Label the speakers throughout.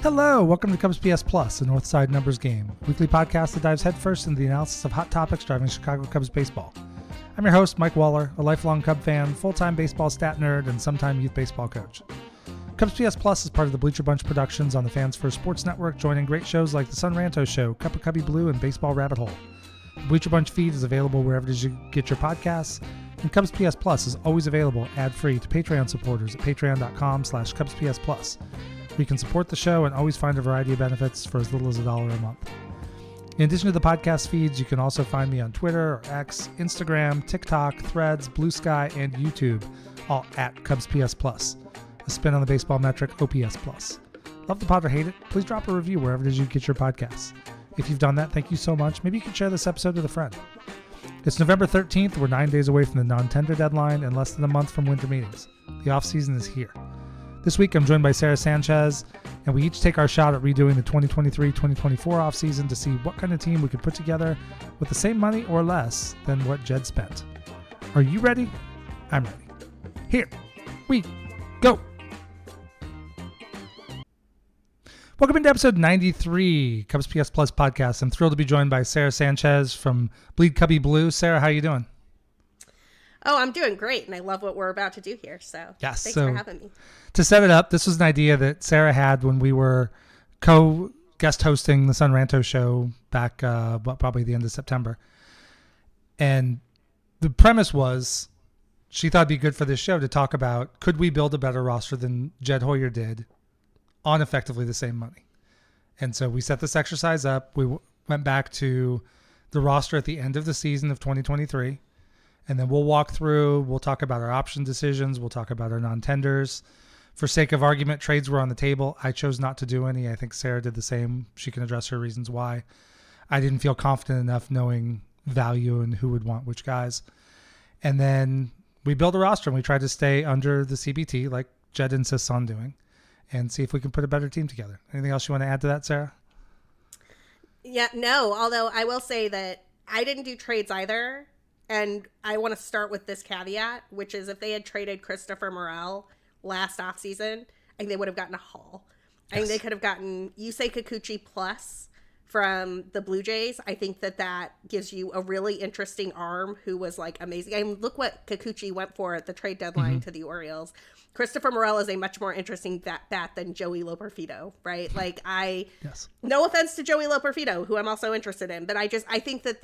Speaker 1: Hello, welcome to CubsPS Plus, a Northside numbers game, a weekly podcast that dives headfirst into the analysis of hot topics driving Chicago Cubs baseball. I'm your host, Mike Waller, a lifelong Cub fan, full-time baseball stat nerd, and sometime youth baseball coach. CubsPS Plus is part of the Bleacher Bunch Productions on the Fans First Sports Network, joining great shows like The Sun Ranto Show, Cup of Cubbie Blue, and Baseball Rabbit Hole. The Bleacher Bunch feed is available wherever it is you get your podcasts, and CubsPS Plus is always available ad-free to Patreon supporters at patreon.com/CubsPS Plus. You can support the show and always find a variety of benefits for as little as $1 a month. In addition to the podcast feeds, you can also find me on Twitter or X, Instagram, TikTok, Threads, Blue Sky, and YouTube, all at CubsPS Plus, a spin on the baseball metric OPS Plus. Love the pod or hate it? Please drop a review wherever it is you get your podcasts. If you've done that, thank you so much. Maybe you can share this episode with a friend. It's November 13th. We're 9 days away from the non-tender deadline and less than a month from winter meetings. The off-season is here. This week, I'm joined by Sara Sanchez, and we each take our shot at redoing the 2023-2024 offseason to see what kind of team we could put together with the same money or less than what Jed spent. Are you ready? I'm ready. Here we go. Welcome into episode 93, CubsPS Plus podcast. I'm thrilled to be joined by Sara Sanchez from Cubbie Blue. Sara, how are you doing?
Speaker 2: Oh, I'm doing great, and I love what we're about to do here, so
Speaker 1: yes,
Speaker 2: thanks for having me.
Speaker 1: To set it up, this was an idea that Sara had when we were co-guest hosting the Sun Ranto show back probably the end of September. And the premise was she thought it'd be good for this show to talk about, could we build a better roster than Jed Hoyer did on effectively the same money? And so we set this exercise up. We went back to the roster at the end of the season of 2023. And then we'll walk through, we'll talk about our option decisions, we'll talk about our non-tenders. For sake of argument, trades were on the table. I chose not to do any. I think Sara did the same. She can address her reasons why. I didn't feel confident enough knowing value and who would want which guys. And then we build a roster and we try to stay under the CBT like Jed insists on doing and see if we can put a better team together. Anything else you want to add to that, Sara?
Speaker 2: Yeah, no, although I will say that I didn't do trades either. And I want to start with this caveat, which is if they had traded Christopher Morel last offseason, I think they would have gotten a haul. Yes. I think they could have gotten Yusei Kikuchi plus from the Blue Jays. I think that gives you a really interesting arm who was like amazing. I mean, look what Kikuchi went for at the trade deadline to the Orioles. Christopher Morel is a much more interesting bat than Joey Loperfido, right? Like
Speaker 1: yes.
Speaker 2: No offense to Joey Loperfido, who I'm also interested in, but I think that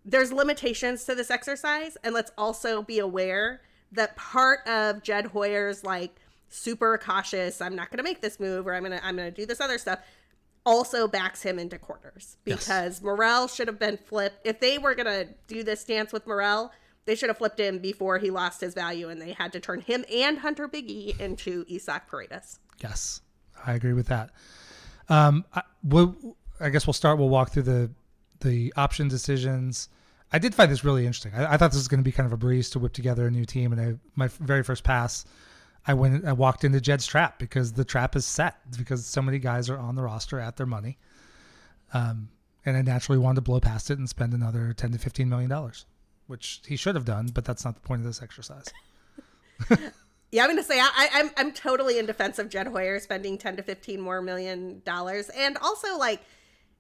Speaker 2: there's limitations to this exercise, and let's also be aware that part of Jed Hoyer's like super cautious, I'm not going to make this move or I'm going to do this other stuff, also backs him into corners because yes. Morel should have been flipped. If they were going to do this dance with Morel, they should have flipped him before he lost his value, and they had to turn him and Hunter Biggie into Isaac Paredes.
Speaker 1: Yes, I agree with that. I guess we'll walk through the option decisions. I did find this really interesting. I thought this was going to be kind of a breeze to whip together a new team. And my very first pass, I walked into Jed's trap because the trap is set because so many guys are on the roster at their money. And I naturally wanted to blow past it and spend another $10 to $15 million, which he should have done, but that's not the point of this exercise.
Speaker 2: Yeah, I'm going to say I'm totally in defense of Jed Hoyer spending $10 to $15 more million. And also like,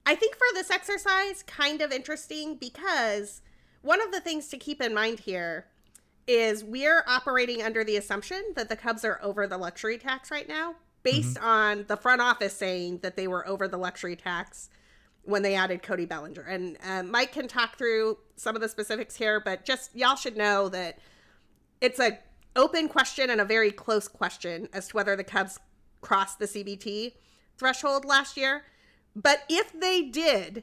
Speaker 2: I think for this exercise, kind of interesting because one of the things to keep in mind here is we're operating under the assumption that the Cubs are over the luxury tax right now based on the front office saying that they were over the luxury tax when they added Cody Bellinger. And Mike can talk through some of the specifics here, but just y'all should know that it's a open question and a very close question as to whether the Cubs crossed the CBT threshold last year. But if they did,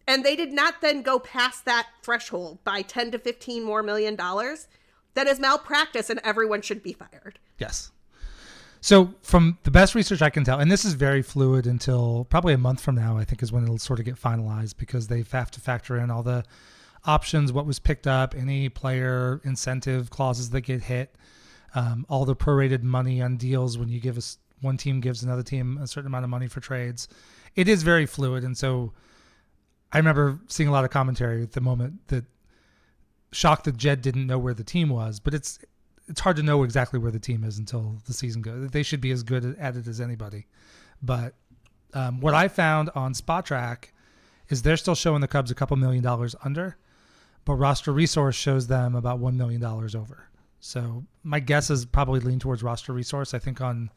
Speaker 2: and they did not then go past that threshold by 10 to 15 more million dollars, that is malpractice and everyone should be fired.
Speaker 1: Yes. So from the best research I can tell, and this is very fluid until probably a month from now, I think is when it'll sort of get finalized because they have to factor in all the options, what was picked up, any player incentive clauses that get hit, all the prorated money on deals when you give us one team gives another team a certain amount of money for trades. It is very fluid. And so I remember seeing a lot of commentary at the moment that shocked that Jed didn't know where the team was, but it's hard to know exactly where the team is until the season goes. They should be as good at it as anybody. But what I found on Spot Track is they're still showing the Cubs a couple $1 million under, but Roster Resource shows them about $1 million over. So my guess is probably lean towards Roster Resource. I think on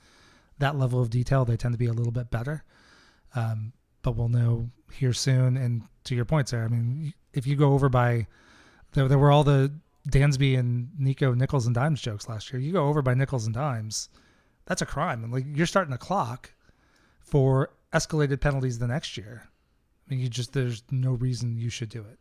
Speaker 1: that level of detail, they tend to be a little bit better. But we'll know here soon. And to your point, Sarah, I mean, if you go over by, there were all the Dansby and Nico nickels and dimes jokes last year. You go over by nickels and dimes, that's a crime. And like you're starting a clock for escalated penalties the next year. I mean, there's no reason you should do it.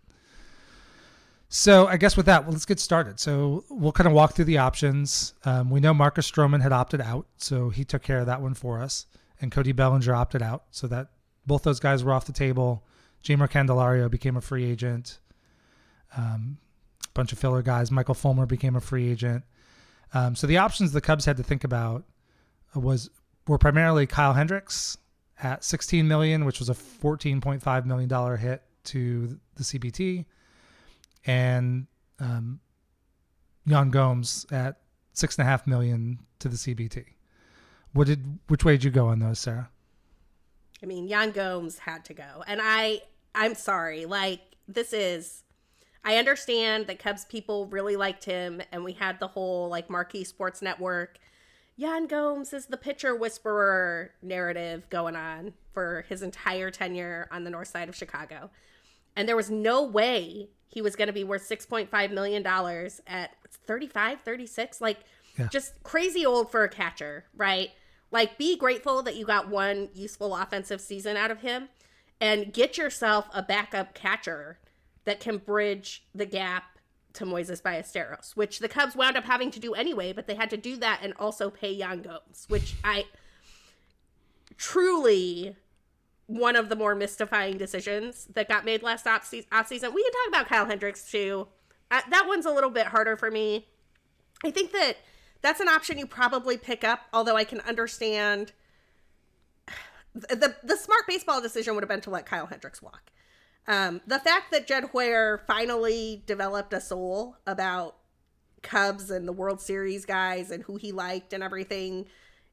Speaker 1: So I guess with that, let's get started. So we'll kind of walk through the options. We know Marcus Stroman had opted out, so he took care of that one for us. And Cody Bellinger opted out, so that both those guys were off the table. Jamer Candelario became a free agent. Bunch of filler guys. Michael Fulmer became a free agent. So the options the Cubs had to think about were primarily Kyle Hendricks at $16 million, which was a $14.5 million hit to the CBT, and Jan Gomes at $6.5 million to the CBT. Which way did you go on those, Sarah?
Speaker 2: I mean, Jan Gomes had to go. And I'm sorry. Like, I understand that Cubs people really liked him, and we had the whole, like, Marquee Sports Network, Jan Gomes is the pitcher whisperer narrative going on for his entire tenure on the north side of Chicago. And there was no way he was going to be worth $6.5 million at 35, 36. Like, just crazy old for a catcher, right? Like, be grateful that you got one useful offensive season out of him and get yourself a backup catcher that can bridge the gap to Moises Ballesteros, which the Cubs wound up having to do anyway, but they had to do that and also pay Jan Gomes, which I truly one of the more mystifying decisions that got made last offseason. We can talk about Kyle Hendricks too. That one's a little bit harder for me. I think that's an option you probably pick up, although I can understand the smart baseball decision would have been to let Kyle Hendricks walk. The fact that Jed Hoyer finally developed a soul about Cubs and the World Series guys and who he liked and everything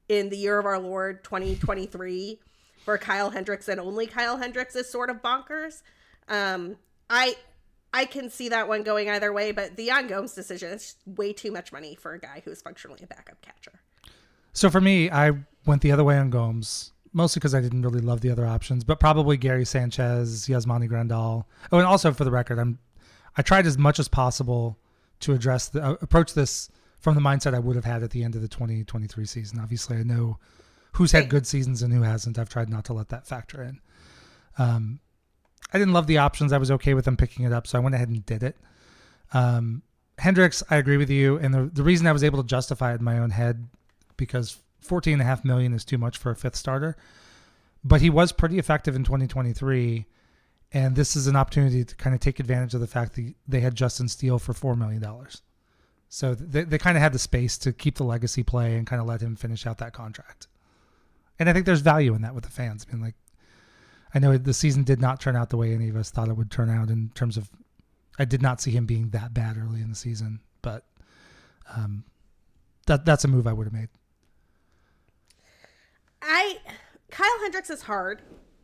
Speaker 2: in the year of our Lord 2023 for Kyle Hendricks and only Kyle Hendricks is sort of bonkers. I can see that one going either way, but the Jan Gomes decision is way too much money for a guy who's functionally a backup catcher.
Speaker 1: So for me, I went the other way on Gomes, mostly because I didn't really love the other options, but probably Gary Sanchez, Yasmani Grandal. Oh, and also for the record, I tried as much as possible to approach this from the mindset I would have had at the end of the 2023 season. Obviously, I know who's had good seasons and who hasn't. I've tried not to let that factor in. I didn't love the options. I was okay with them picking it up, so I went ahead and did it. Hendricks, I agree with you, and the reason I was able to justify it in my own head, because $14.5 million is too much for a fifth starter, but he was pretty effective in 2023, and this is an opportunity to kind of take advantage of the fact that they had Justin Steele for $4 million. So they kind of had the space to keep the legacy play and kind of let him finish out that contract. And I think there's value in that with the fans. I mean, like, I know the season did not turn out the way any of us thought it would turn out in terms of, I did not see him being that bad early in the season, but that's a move I would have made.
Speaker 2: Kyle Hendricks is hard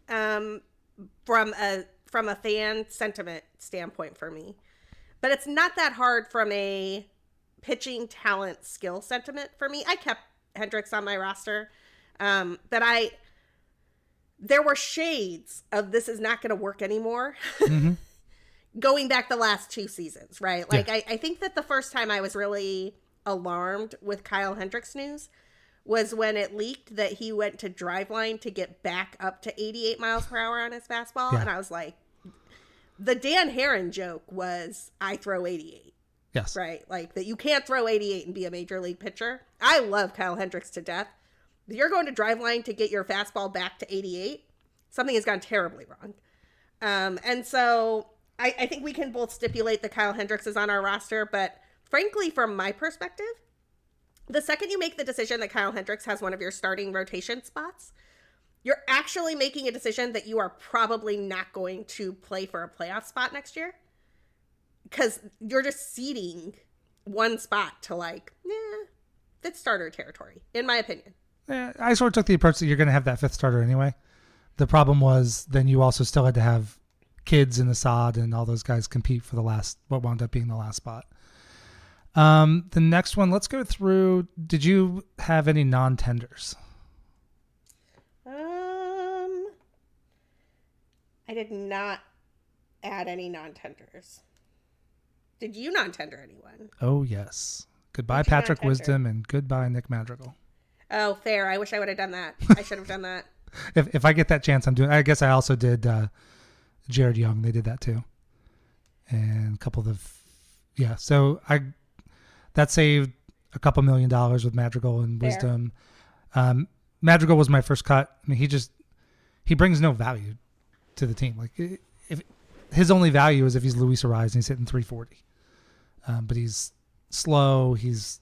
Speaker 2: from a fan sentiment standpoint for me, but it's not that hard from a pitching talent skill sentiment for me. I kept Hendricks on my roster, but there were shades of this is not going to work anymore. Mm-hmm. Going back the last two seasons, right? Like, yeah. I think that the first time I was really alarmed with Kyle Hendricks news was when it leaked that he went to Driveline to get back up to 88 miles per hour on his fastball. Yeah. And I was like, the Dan Herron joke was, I throw 88.
Speaker 1: Yes.
Speaker 2: Right? Like, that you can't throw 88 and be a major league pitcher. I love Kyle Hendricks to death. If you're going to Driveline to get your fastball back to 88, something has gone terribly wrong. And so I think we can both stipulate that Kyle Hendricks is on our roster, but frankly, from my perspective, the second you make the decision that Kyle Hendricks has one of your starting rotation spots, you're actually making a decision that you are probably not going to play for a playoff spot next year, because you're just ceding one spot to fifth starter territory, in my opinion.
Speaker 1: I sort of took the approach that you're going to have that fifth starter anyway. The problem was then you also still had to have kids in the sod and all those guys compete for what wound up being the last spot. The next one, let's go through. Did you have any non-tenders?
Speaker 2: I did not add any non-tenders. Did you non-tender anyone?
Speaker 1: Oh, yes. Goodbye, Patrick Wisdom, and goodbye, Nick Madrigal.
Speaker 2: Oh, fair. I wish I would have done that. I should have done that.
Speaker 1: If I get that chance, I'm doing. I guess I also did Jared Young. They did that too, and a couple of So that saved a couple $1 million with Madrigal and
Speaker 2: fair.
Speaker 1: Wisdom. Madrigal was my first cut. I mean, he brings no value to the team. Like if his only value is if he's Luis Ariz and he's hitting 340, but he's slow. He's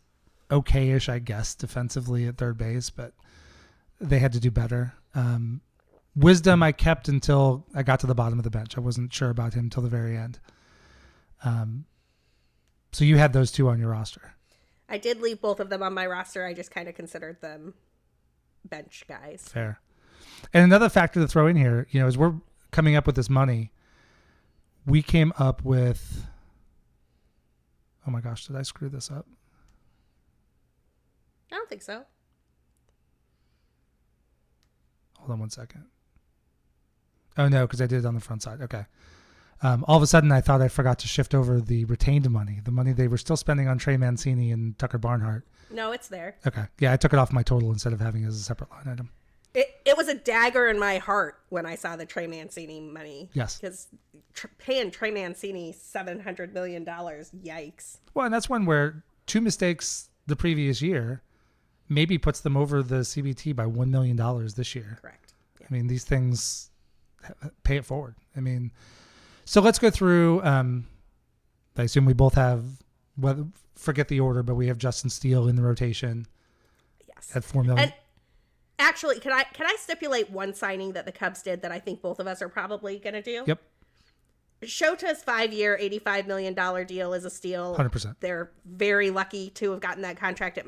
Speaker 1: okay-ish, I guess, defensively at third base, but they had to do better. Wisdom I kept until I got to the bottom of the bench. I wasn't sure about him till the very end. So you had those two on your roster.
Speaker 2: I did leave both of them on my roster. I just kind of considered them bench guys.
Speaker 1: Fair. And another factor to throw in here, as we're coming up with this money, we came up with, oh my gosh, did I screw this up?
Speaker 2: I don't think so.
Speaker 1: Hold on one second. Oh, no, because I did it on the front side. Okay. All of a sudden, I thought I forgot to shift over the retained money, the money they were still spending on Trey Mancini and Tucker Barnhart.
Speaker 2: No, it's there.
Speaker 1: Okay. Yeah, I took it off my total instead of having it as a separate line item.
Speaker 2: It was a dagger in my heart when I saw the Trey Mancini money.
Speaker 1: Yes.
Speaker 2: Because paying Trey Mancini $700 million, yikes.
Speaker 1: Well, and that's one where 2 mistakes the previous year maybe puts them over the CBT by $1 million this year.
Speaker 2: Correct. Yeah.
Speaker 1: I mean, these things pay it forward. I mean, so let's go through. I assume we both have, forget the order, but we have Justin Steele in the rotation.
Speaker 2: Yes.
Speaker 1: At $4 million.
Speaker 2: And actually, can I stipulate one signing that the Cubs did that I think both of us are probably going to do?
Speaker 1: Yep.
Speaker 2: Shota's 5-year, $85 million deal is a steal.
Speaker 1: 100%.
Speaker 2: They're very lucky to have gotten that contract.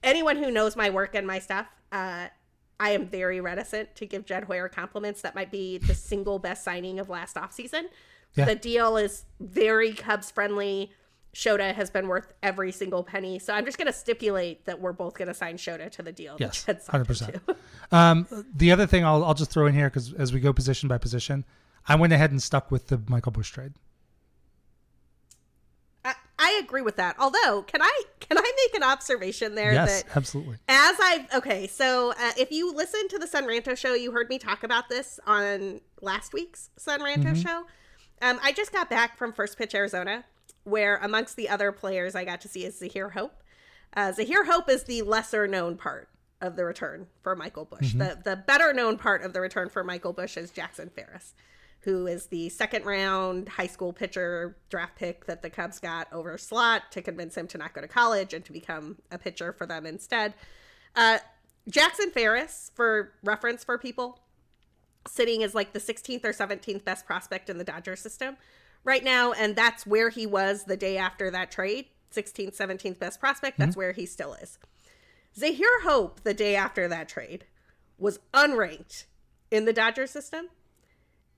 Speaker 2: Anyone who knows my work and my stuff, I am very reticent to give Jed Hoyer compliments. That might be the single best signing of last offseason. Yeah. The deal is very Cubs friendly. Shota has been worth every single penny. So I'm just going to stipulate that we're both going to sign Shota to the deal.
Speaker 1: Yes, 100%. The other thing I'll just throw in here, because as we go position by position, I went ahead and stuck with the Michael Busch trade.
Speaker 2: I agree with that. Although, can I make an observation there?
Speaker 1: Yes, absolutely.
Speaker 2: So if you listen to the Sun Ranto show, you heard me talk about this on last week's Sun Ranto show. I just got back from First Pitch Arizona, where amongst the other players I got to see is Zahir Hope. Zahir Hope is the lesser known part of the return for Michael Busch. The better known part of the return for Michael Busch is Jackson Ferris, who is the second round high school pitcher draft pick that the Cubs got over slot to convince him to not go to college and to become a pitcher for them instead. Jackson Ferris, for reference for people, sitting as like the 16th or 17th best prospect in the Dodger system right now. And that's where he was the day after that trade. 16th, 17th best prospect. That's where he still is. Zahir Hope, the day after that trade, was unranked in the Dodger system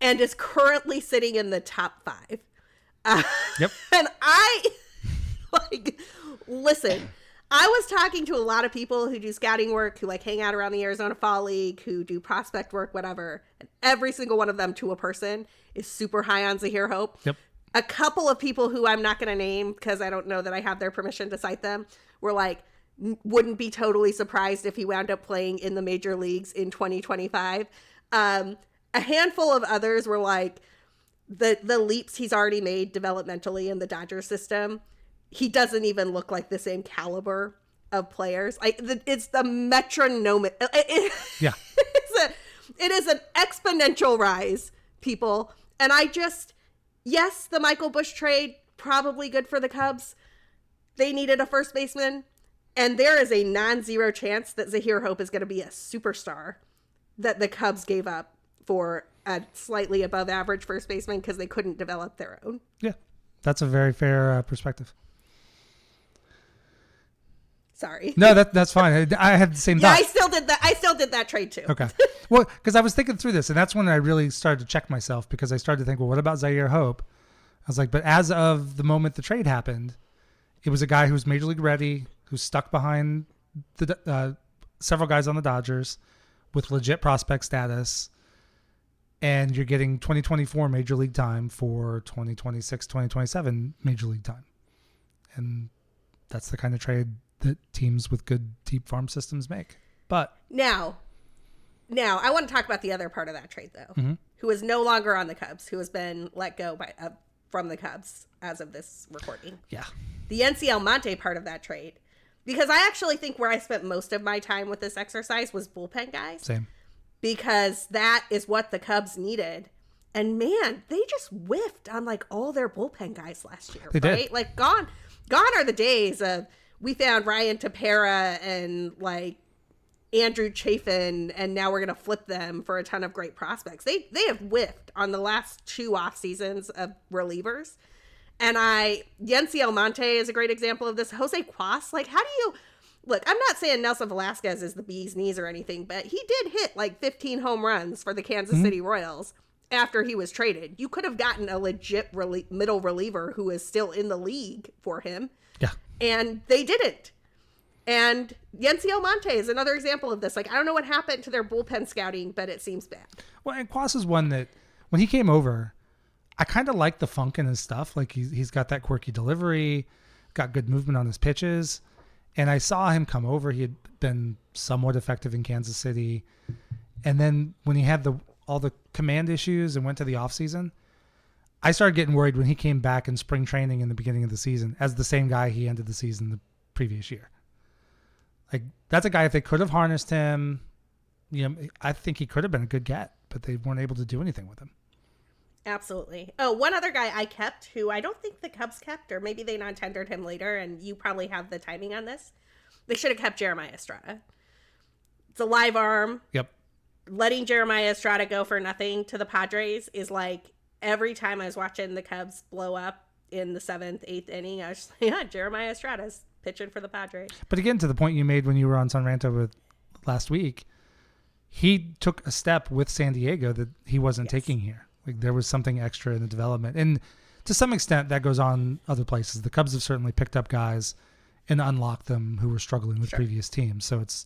Speaker 2: and is currently sitting in the top 5.
Speaker 1: Yep.
Speaker 2: And listen, I was talking to a lot of people who do scouting work, who hang out around the Arizona Fall League, who do prospect work, whatever. And every single one of them to a person is super high on Zahir Hope.
Speaker 1: Yep.
Speaker 2: A couple of people who I'm not going to name because I don't know that I have their permission to cite them were wouldn't be totally surprised if he wound up playing in the major leagues in 2025. A handful of others were the leaps he's already made developmentally in the Dodger system. He doesn't even look like the same caliber of players. It's the metronomic.
Speaker 1: Yeah.
Speaker 2: It is an exponential rise, people. And yes, the Michael Busch trade, probably good for the Cubs. They needed a first baseman. And there is a non-zero chance that Zahir Hope is going to be a superstar that the Cubs gave up for a slightly above average first baseman because they couldn't develop their own. Yeah,
Speaker 1: that's a very fair perspective.
Speaker 2: Sorry.
Speaker 1: No, that's fine. I had the same
Speaker 2: Yeah,
Speaker 1: thought.
Speaker 2: I still did that trade too.
Speaker 1: Okay. Well, because I was thinking through this, and that's when I really started to check myself, because I started to think, well, what about Zaire Hope? I was like, but as of the moment the trade happened, it was a guy who's major league ready, who's stuck behind the several guys on the Dodgers with legit prospect status, and you're getting 2024 major league time for 2026, 2027 major league time. And that's the kind of trade that teams with good deep farm systems make. But
Speaker 2: now I want to talk about the other part of that trade, though, who is no longer on the Cubs, who has been let go from the Cubs as of this recording.
Speaker 1: Yeah.
Speaker 2: The NC Almonte part of that trade, because I actually think where I spent most of my time with this exercise was bullpen guys.
Speaker 1: Same.
Speaker 2: Because that is what the Cubs needed. And man, they just whiffed on like all their bullpen guys last year.
Speaker 1: They
Speaker 2: right?
Speaker 1: did.
Speaker 2: Like gone are the days of we found Ryan Tepera and like Andrew Chafin, and now we're gonna flip them for a ton of great prospects. They have whiffed on the last 2 off seasons of relievers. And Yency Almonte is a great example of this. Jose Cuas, like, how do you look? I'm not saying Nelson Velasquez is the bee's knees or anything, but he did hit like 15 home runs for the Kansas City Royals after he was traded. You could have gotten a legit middle reliever who is still in the league for him.
Speaker 1: Yeah.
Speaker 2: And they didn't. And Yency Almonte is another example of this. Like, I don't know what happened to their bullpen scouting, but it seems bad.
Speaker 1: Well, and Cuas is one that when he came over, I kind of like the funk in his stuff. Like he's got that quirky delivery, got good movement on his pitches. And I saw him come over. He had been somewhat effective in Kansas City. And then when he had all the command issues and went to the offseason, I started getting worried when he came back in spring training in the beginning of the season as the same guy he ended the season the previous year. Like, that's a guy, if they could have harnessed him, I think he could have been a good get, but they weren't able to do anything with him.
Speaker 2: Absolutely. Oh, one other guy I kept, who I don't think the Cubs kept, or maybe they non-tendered him later, and you probably have the timing on this. They should have kept Jeremiah Estrada. It's a live arm.
Speaker 1: Yep.
Speaker 2: Letting Jeremiah Estrada go for nothing to the Padres is like, every time I was watching the Cubs blow up in the 7th, 8th inning, I was just like, yeah, Jeremiah Estrada's pitching for the Padres.
Speaker 1: But again, to the point you made when you were on San Ranto with last week, he took a step with San Diego that he wasn't taking here. Like, there was something extra in the development. And to some extent, that goes on other places. The Cubs have certainly picked up guys and unlocked them who were struggling with previous teams. So it's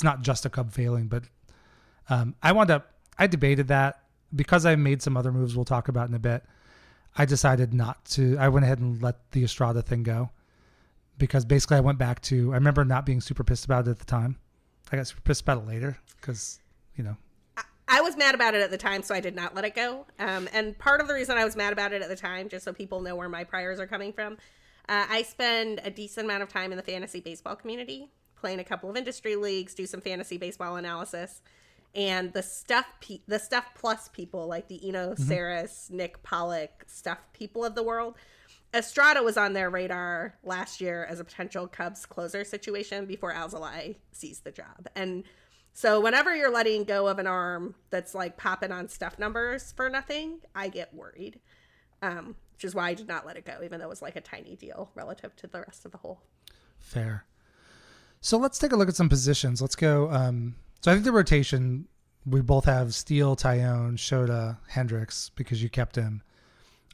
Speaker 1: not just a Cub failing. But I debated that. Because I made some other moves we'll talk about in a bit, I decided not to. I went ahead and let the Estrada thing go. Because basically I went back to, I remember not being super pissed about it at the time. I got super pissed about it later because,
Speaker 2: I was mad about it at the time, so I did not let it go. And part of the reason I was mad about it at the time, just so people know where my priors are coming from, I spend a decent amount of time in the fantasy baseball community, playing a couple of industry leagues, do some fantasy baseball analysis. And the stuff plus people like the Eno Saris, Nick Pollock, stuff people of the world, Estrada was on their radar last year as a potential Cubs closer situation before Alzolay seized the job. And so whenever you're letting go of an arm that's like popping on stuff numbers for nothing, I get worried, which is why I did not let it go, even though it was like a tiny deal relative to the rest of the whole.
Speaker 1: Fair. So let's take a look at some positions. Let's go. So I think the rotation, we both have Steele, Tyone, Shota, Hendricks, because you kept him.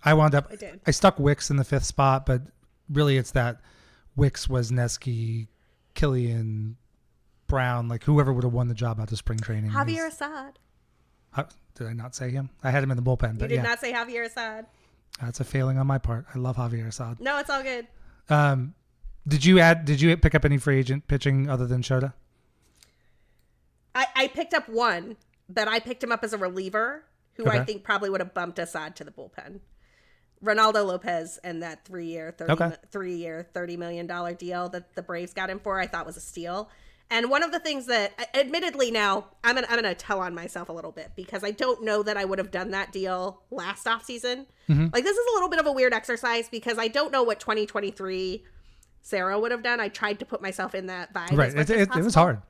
Speaker 1: I stuck Wicks in the 5th spot, but really it's that Wicks, Wesneski, Killian, Brown, like whoever would have won the job out of spring training.
Speaker 2: Javier Assad.
Speaker 1: Did I not say him? I had him in the bullpen.
Speaker 2: You did not say Javier Assad.
Speaker 1: That's a failing on my part. I love Javier Assad.
Speaker 2: No, it's all good.
Speaker 1: Did you pick up any free agent pitching other than Shota?
Speaker 2: I picked up one, but I picked him up as a reliever who I think probably would have bumped Assad to the bullpen. Ronaldo Lopez and that 3-year, $30 million deal that the Braves got him for, I thought was a steal. And one of the things that, admittedly now, I'm gonna tell on myself a little bit because I don't know that I would have done that deal last offseason. Like, this is a little bit of a weird exercise because I don't know what 2023 Sarah would have done. I tried to put myself in that vibe.
Speaker 1: Right, it was hard.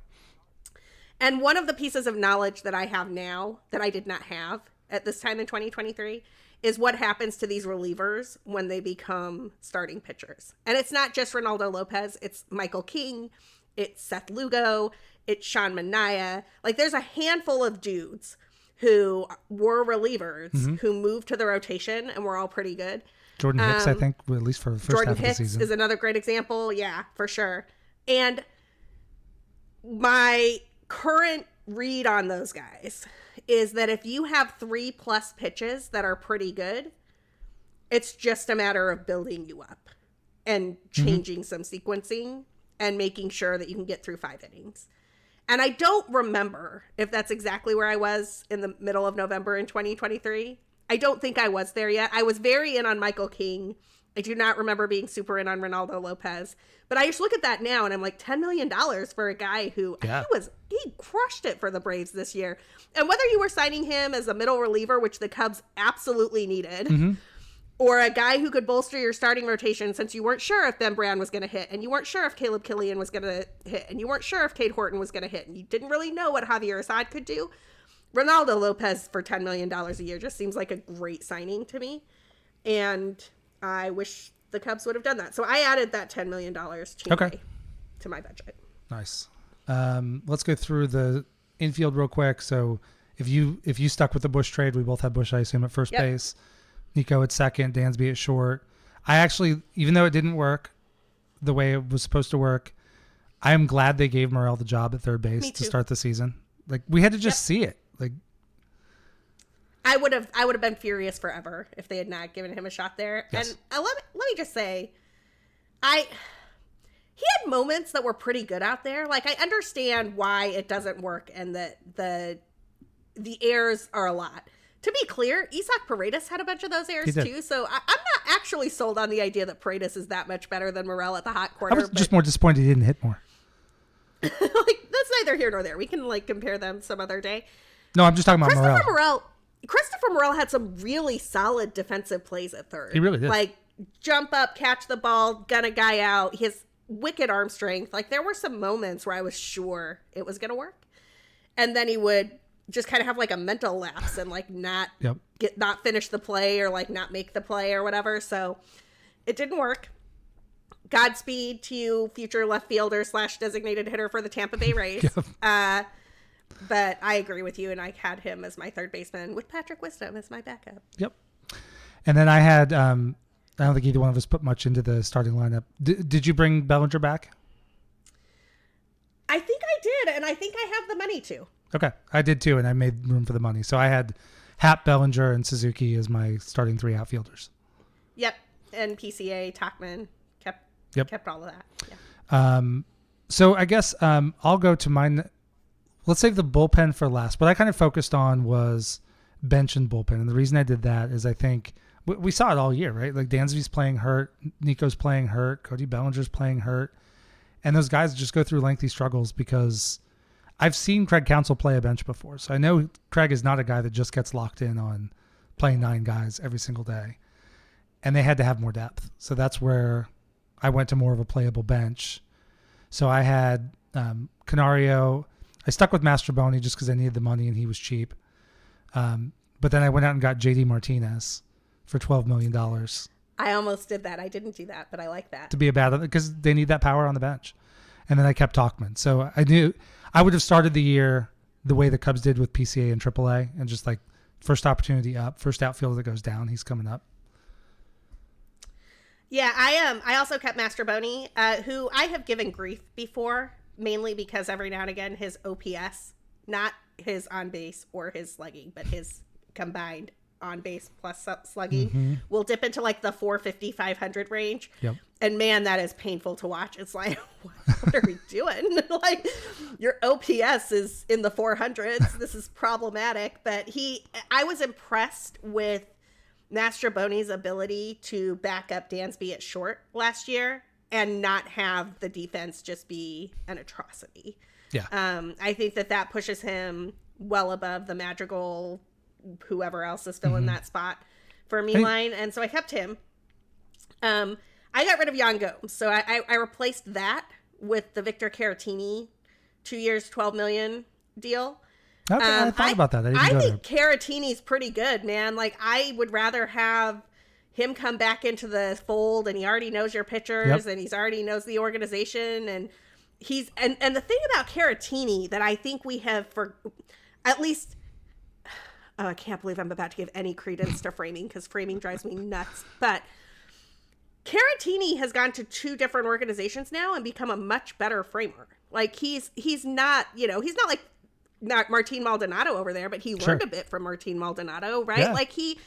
Speaker 2: And one of the pieces of knowledge that I have now that I did not have at this time in 2023 is what happens to these relievers when they become starting pitchers. And it's not just Ronaldo Lopez. It's Michael King. It's Seth Lugo. It's Sean Manaea. Like, there's a handful of dudes who were relievers who moved to the rotation and were all pretty good.
Speaker 1: Jordan Hicks, I think, at least for the first half of the season.
Speaker 2: Jordan Hicks is another great example. Yeah, for sure. And my current read on those guys is that if you have 3+ pitches that are pretty good, it's just a matter of building you up and changing some sequencing and making sure that you can get through 5 innings. And I don't remember if that's exactly where I was in the middle of November in 2023. I don't think I was there yet. I was very in on Michael King. I do not remember being super in on Ronaldo Lopez. But I just look at that now and I'm like, $10 million for a guy who he crushed it for the Braves this year. And whether you were signing him as a middle reliever, which the Cubs absolutely needed, or a guy who could bolster your starting rotation since you weren't sure if Ben Brown was going to hit, and you weren't sure if Caleb Killian was going to hit, and you weren't sure if Cade Horton was going to hit, and you didn't really know what Javier Assad could do, Ronaldo Lopez for $10 million a year just seems like a great signing to me. And I wish the Cubs would have done that. So I added that $10 million to my budget.
Speaker 1: Nice. Let's go through the infield real quick. So if you stuck with the Bush trade, we both had Bush, I assume, at first base. Nico at second, Dansby at short. I actually, even though it didn't work the way it was supposed to work, I am glad they gave Morel the job at third base to start the season. Like, we had to just see it. Like,
Speaker 2: I would have been furious forever if they had not given him a shot there.
Speaker 1: Yes.
Speaker 2: And let me just say, he had moments that were pretty good out there. Like, I understand why it doesn't work and that the errors are a lot. To be clear, Isaac Paredes had a bunch of those errors too, so I'm not actually sold on the idea that Paredes is that much better than Morel at the hot corner.
Speaker 1: I was just more disappointed he didn't hit more.
Speaker 2: Like, that's neither here nor there. We can compare them some other day.
Speaker 1: No, I'm just talking about Morel.
Speaker 2: Christopher Morel had some really solid defensive plays at third.
Speaker 1: He really did.
Speaker 2: Like, jump up, catch the ball, gun a guy out. His wicked arm strength. Like, there were some moments where I was sure it was going to work. And then he would just kind of have like a mental lapse and like not finish the play or like not make the play or whatever. So it didn't work. Godspeed to you, future left fielder / designated hitter for the Tampa Bay Rays. But I agree with you, and I had him as my third baseman with Patrick Wisdom as my backup.
Speaker 1: Yep. And then I had, I don't think either one of us put much into the starting lineup. Did you bring Bellinger back?
Speaker 2: I think I did, and I think I have the money to.
Speaker 1: Okay, I did too, and I made room for the money. So I had Happ, Bellinger, and Suzuki as my starting 3 outfielders.
Speaker 2: Yep, and PCA, Tachman, kept all of that. Yeah.
Speaker 1: So I guess I'll go to mine. Let's save the bullpen for last. What I kind of focused on was bench and bullpen, and the reason I did that is I think we saw it all year, right? Like, Dansby's playing hurt, Nico's playing hurt, Cody Bellinger's playing hurt, and those guys just go through lengthy struggles because I've seen Craig Counsell play a bench before, so I know Craig is not a guy that just gets locked in on playing 9 guys every single day. And they had to have more depth. So that's where I went to more of a playable bench. So I had Canario. I stuck with Mastroboni just because I needed the money and he was cheap. But then I went out and got JD Martinez for $12 million.
Speaker 2: I almost did that. I didn't do that, but I like that.
Speaker 1: To be a bad, because they need that power on the bench. And then I kept Tauchman. So I knew I would have started the year the way the Cubs did with PCA and AAA, and just like first opportunity up, first outfielder that goes down, he's coming up.
Speaker 2: Yeah, I also kept Mastroboni, who I have given grief before, mainly because every now and again his OPS, not his on base or his slugging, but his combined on base plus slugging will dip into like the 450, 500 range. Yep. And man, that is painful to watch. It's like, what are we doing? Like, your OPS is in the 400s. This is problematic. But I was impressed with Mastroboni's ability to back up Dansby at short last year and not have the defense just be an atrocity.
Speaker 1: Yeah.
Speaker 2: I think that pushes him well above the Madrigal, whoever else is filling that spot for me line. And so I kept him. I got rid of Yan Gomes. So I replaced that with the Victor Caratini 2 years, $12 million deal.
Speaker 1: Okay, I thought about that.
Speaker 2: I think Caratini's pretty good, man. Like, I would rather have him come back into the fold, and he already knows your pitchers, and he's already knows the organization, and and the thing about Caratini that I think we have at least, I can't believe I'm about to give any credence to framing, because framing drives me nuts, but Caratini has gone to 2 different organizations now and become a much better framer. Like, he's not, he's not like Martin Maldonado over there, but he learned a bit from Martin Maldonado, right? Yeah. Like, he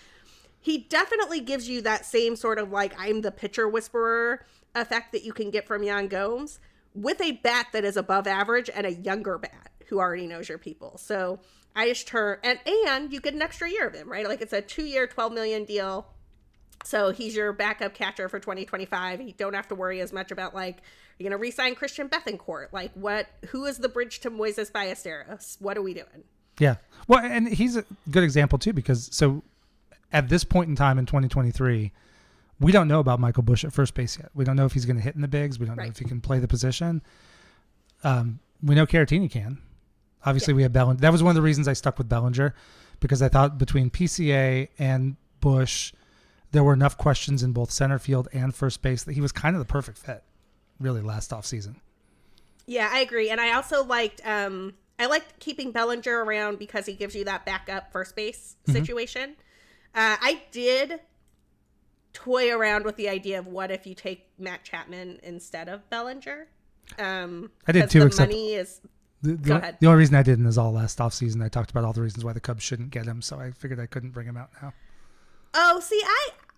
Speaker 2: definitely gives you that same sort of, like, I'm the pitcher whisperer effect that you can get from Yan Gomes, with a bat that is above average and a younger bat who already knows your people. So I just and you get an extra year of him, right? Like, it's a 2-year, $12 million deal. So he's your backup catcher for 2025. You don't have to worry as much about, like, you're going to re-sign Christian Bethancourt. Like, who is the bridge to Moises Ballesteros? What are we doing? Yeah.
Speaker 1: Well, and he's a good example too, because at this point in time in 2023, we don't know about Michael Busch at first base yet. We don't know if he's going to hit in the bigs. We don't know if he can play the position. We know Caratini can. Obviously, we have Bellinger. That was one of the reasons I stuck with Bellinger, because I thought between PCA and Busch, there were enough questions in both center field and first base that he was kind of the perfect fit, really, last offseason.
Speaker 2: Yeah, I agree. And I also liked keeping Bellinger around because he gives you that backup first base situation. I did toy around with the idea of what if you take Matt Chapman instead of Bellinger.
Speaker 1: I did too, except
Speaker 2: money is...
Speaker 1: Go ahead. The only reason I didn't is all last offseason. I talked about all the reasons why the Cubs shouldn't get him, so I figured I couldn't bring him out now.
Speaker 2: Oh, see,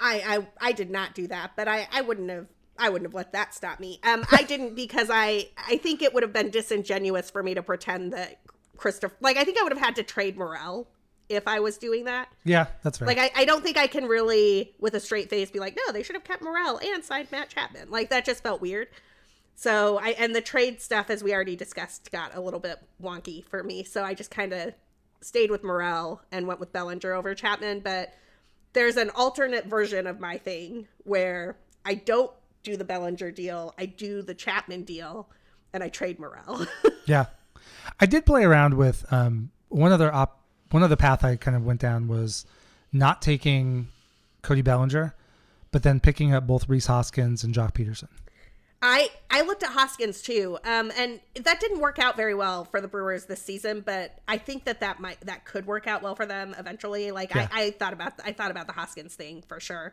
Speaker 2: I did not do that, but I wouldn't have let that stop me. I didn't, because I think it would have been disingenuous for me to pretend that I think I would have had to trade Morel if I was doing that.
Speaker 1: Yeah, that's fair.
Speaker 2: Like, I don't think I can really, with a straight face, be like, no, they should have kept Morel and signed Matt Chapman. Like, that just felt weird. So and the trade stuff, as we already discussed, got a little bit wonky for me. So I just kind of stayed with Morel and went with Bellinger over Chapman. But there's an alternate version of my thing where I don't do the Bellinger deal. I do the Chapman deal, and I trade Morel.
Speaker 1: Yeah. I did play around with one other path I kind of went down was not taking Cody Bellinger, but then picking up both Rhys Hoskins and Jock Peterson.
Speaker 2: I looked at Hoskins too, and that didn't work out very well for the Brewers this season. But I think that could work out well for them eventually. Like, yeah. I thought about the Hoskins thing for sure.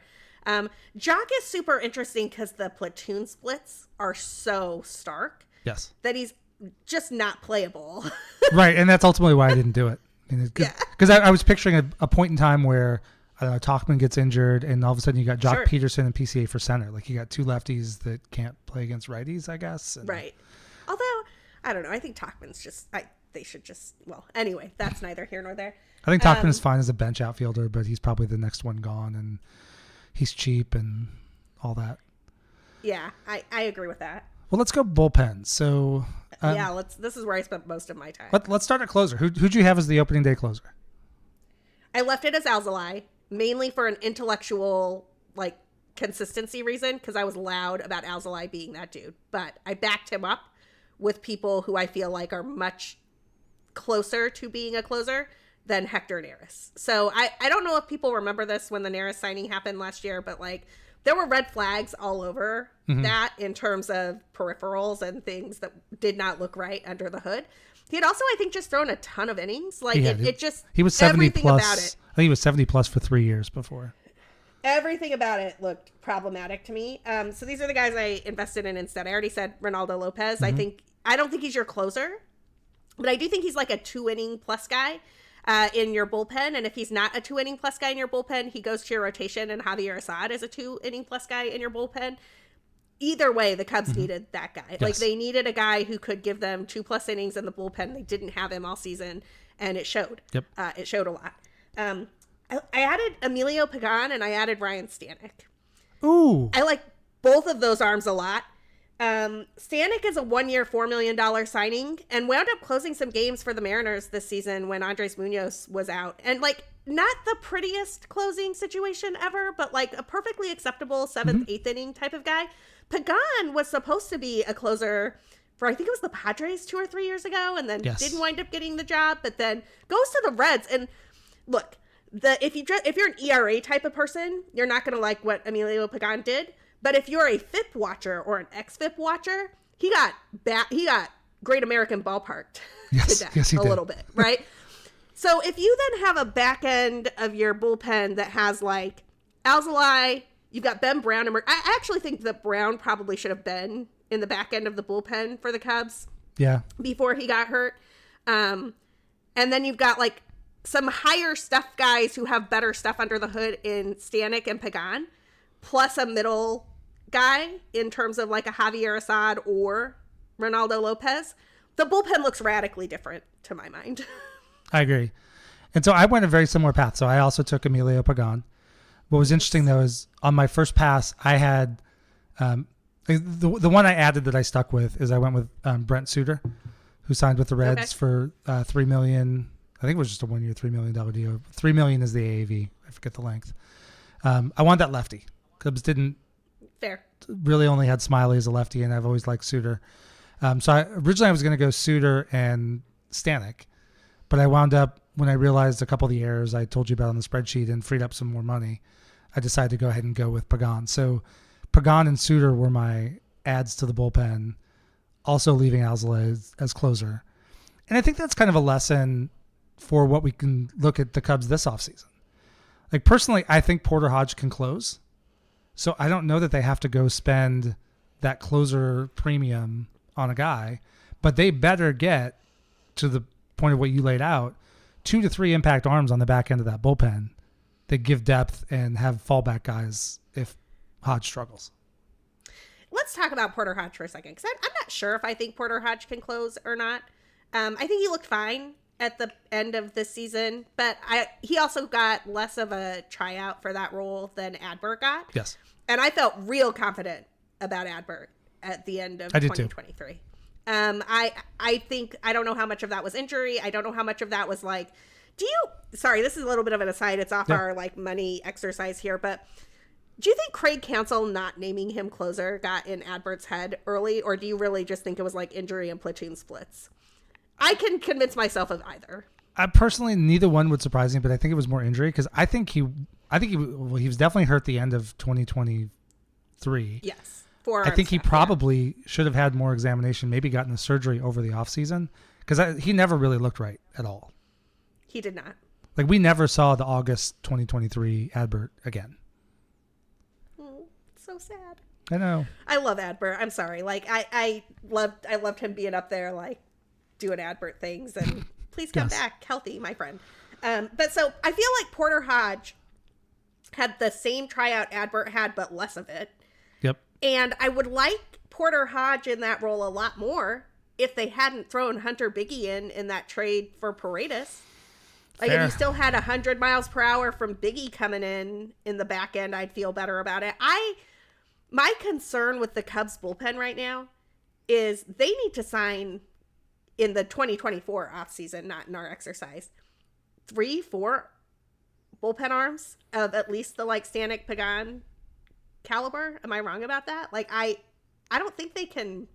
Speaker 2: Jock is super interesting because the platoon splits are so stark.
Speaker 1: Yes,
Speaker 2: that he's just not playable.
Speaker 1: Right, and that's ultimately why I didn't do it. Because I was picturing a point in time where, I don't know, Tauchman gets injured, and all of a sudden you got Jock Peterson and PCA for center. Like, you got 2 lefties that can't play against righties, I guess.
Speaker 2: Right. Although, I don't know. I think Tauchman's they should just, well, anyway, that's neither here nor there.
Speaker 1: I think Tauchman is fine as a bench outfielder, but he's probably the next one gone, and he's cheap and all that.
Speaker 2: Yeah, I agree with that.
Speaker 1: Well, let's go bullpen. So
Speaker 2: this is where I spent most of my time.
Speaker 1: Let's start at closer. Who'd you have as the opening day closer?
Speaker 2: I left it as Alzolay, mainly for an intellectual, like, consistency reason, because I was loud about Alzolay being that dude. But I backed him up with people who I feel like are much closer to being a closer than Hector Neris. So I don't know if people remember this when the Neris signing happened last year, but, like, there were red flags all over that in terms of peripherals and things that did not look right under the hood. He had also, I think, just thrown a ton of innings. Like,
Speaker 1: he was 70 plus. About it, I think he was 70 plus for 3 years before.
Speaker 2: Everything about it looked problematic to me. So these are the guys I invested in instead. I already said Ronaldo Lopez. I don't think he's your closer, but I do think he's like a 2-inning plus guy in your bullpen. And if he's not a 2-inning plus guy in your bullpen, he goes to your rotation, and Javier Assad is a 2-inning plus guy in your bullpen. Either way, the Cubs needed that guy. Yes. Like, they needed a guy who could give them 2+ innings in the bullpen. They didn't have him all season, and it showed. Yep. It showed a lot. I added Emilio Pagan, and I added Ryan Stanek.
Speaker 1: Ooh.
Speaker 2: I like both of those arms a lot. Stanek is a 1-year, $4 million signing, and wound up closing some games for the Mariners this season when Andres Munoz was out. And, like, not the prettiest closing situation ever, but, like, a perfectly acceptable 7th, 8th inning type of guy. Pagan was supposed to be a closer for, I think it was the Padres 2 or 3 years ago, and then
Speaker 1: Yes.
Speaker 2: didn't wind up getting the job, but then goes to the Reds. And look, if you're an ERA type of person, you're not going to like what Emilio Pagan did. But if you're a FIP watcher or an ex-FIP watcher, he got Great American ballparked to death
Speaker 1: he did.
Speaker 2: little bit, right? So if you then have a back end of your bullpen that has like Alzolay, you've got Ben Brown. I actually think that Brown probably should have been in the back end of the bullpen for the Cubs.
Speaker 1: Yeah.
Speaker 2: Before he got hurt. And then you've got like some higher stuff guys who have better stuff under the hood in Stanek and Pagan, plus a middle guy in terms of like a Javier Assad or Ronaldo Lopez. The bullpen looks radically different to my mind.
Speaker 1: I agree. And so I went a very similar path. So I also took Emilio Pagan. What was interesting though is on my first pass, I had the one I added that I stuck with is I went with Brent Suter, who signed with the Reds for $3 million. I think it was just a 1 year, $3 million deal. $3 million is the AAV. I forget the length. I wanted that lefty. Cubs didn't really only had Smiley as a lefty, and I've always liked Suter. So originally I was going to go Suter and Stanek, but I wound up, when I realized a couple of the errors I told you about on the spreadsheet and freed up some more money, I decided to go ahead and go with Pagan. So Pagan and Suter were my adds to the bullpen, also leaving Alzolay as closer. And I think that's kind of a lesson for what we can look at the Cubs this offseason. Like personally, I think Porter Hodge can close. So I don't know that they have to go spend that closer premium on a guy, but they better get to the point of what you laid out, 2 to 3 impact arms on the back end of that bullpen that give depth and have fallback guys if Hodge struggles.
Speaker 2: Let's talk about Porter Hodge for a second, because I'm not sure if I think Porter Hodge can close or not. I think he looked fine at the end of this season, but he also got less of a tryout for that role than Adbert got.
Speaker 1: Yes.
Speaker 2: And I felt real confident about Adbert at the end of 2023. I think, I don't know how much of that was injury. I don't know how much of that was like, sorry, this is a little bit of an aside. It's off our like money exercise here, but do you think Craig Counsell not naming him closer got in Adbert's head early, or do you really just think it was like injury and platoon splits? I can convince myself of either.
Speaker 1: I personally, neither one would surprise me, but I think it was more injury because I think he was definitely hurt the end of 2023.
Speaker 2: Yes.
Speaker 1: I think he probably should have had more examination, maybe gotten a surgery over the offseason, because he never really looked right at all.
Speaker 2: He did not.
Speaker 1: Like, we never saw the August 2023 Adbert again.
Speaker 2: So sad.
Speaker 1: I know.
Speaker 2: I love Adbert. I'm sorry. Like, I loved him being up there, like, doing Adbert things, and please come back healthy, my friend. But so I feel like Porter Hodge had the same tryout Adbert had, but less of it.
Speaker 1: Yep.
Speaker 2: And I would like Porter Hodge in that role a lot more if they hadn't thrown Hunter Biggie in that trade for Paredes. Like, if you still had 100 miles per hour from Biggie coming in the back end, I'd feel better about it. My concern with the Cubs bullpen right now is they need to sign in the 2024 offseason, not in our exercise, 3-4 bullpen arms of at least the like Stanek Pagan caliber. Am I wrong about that? Like, I don't think they can.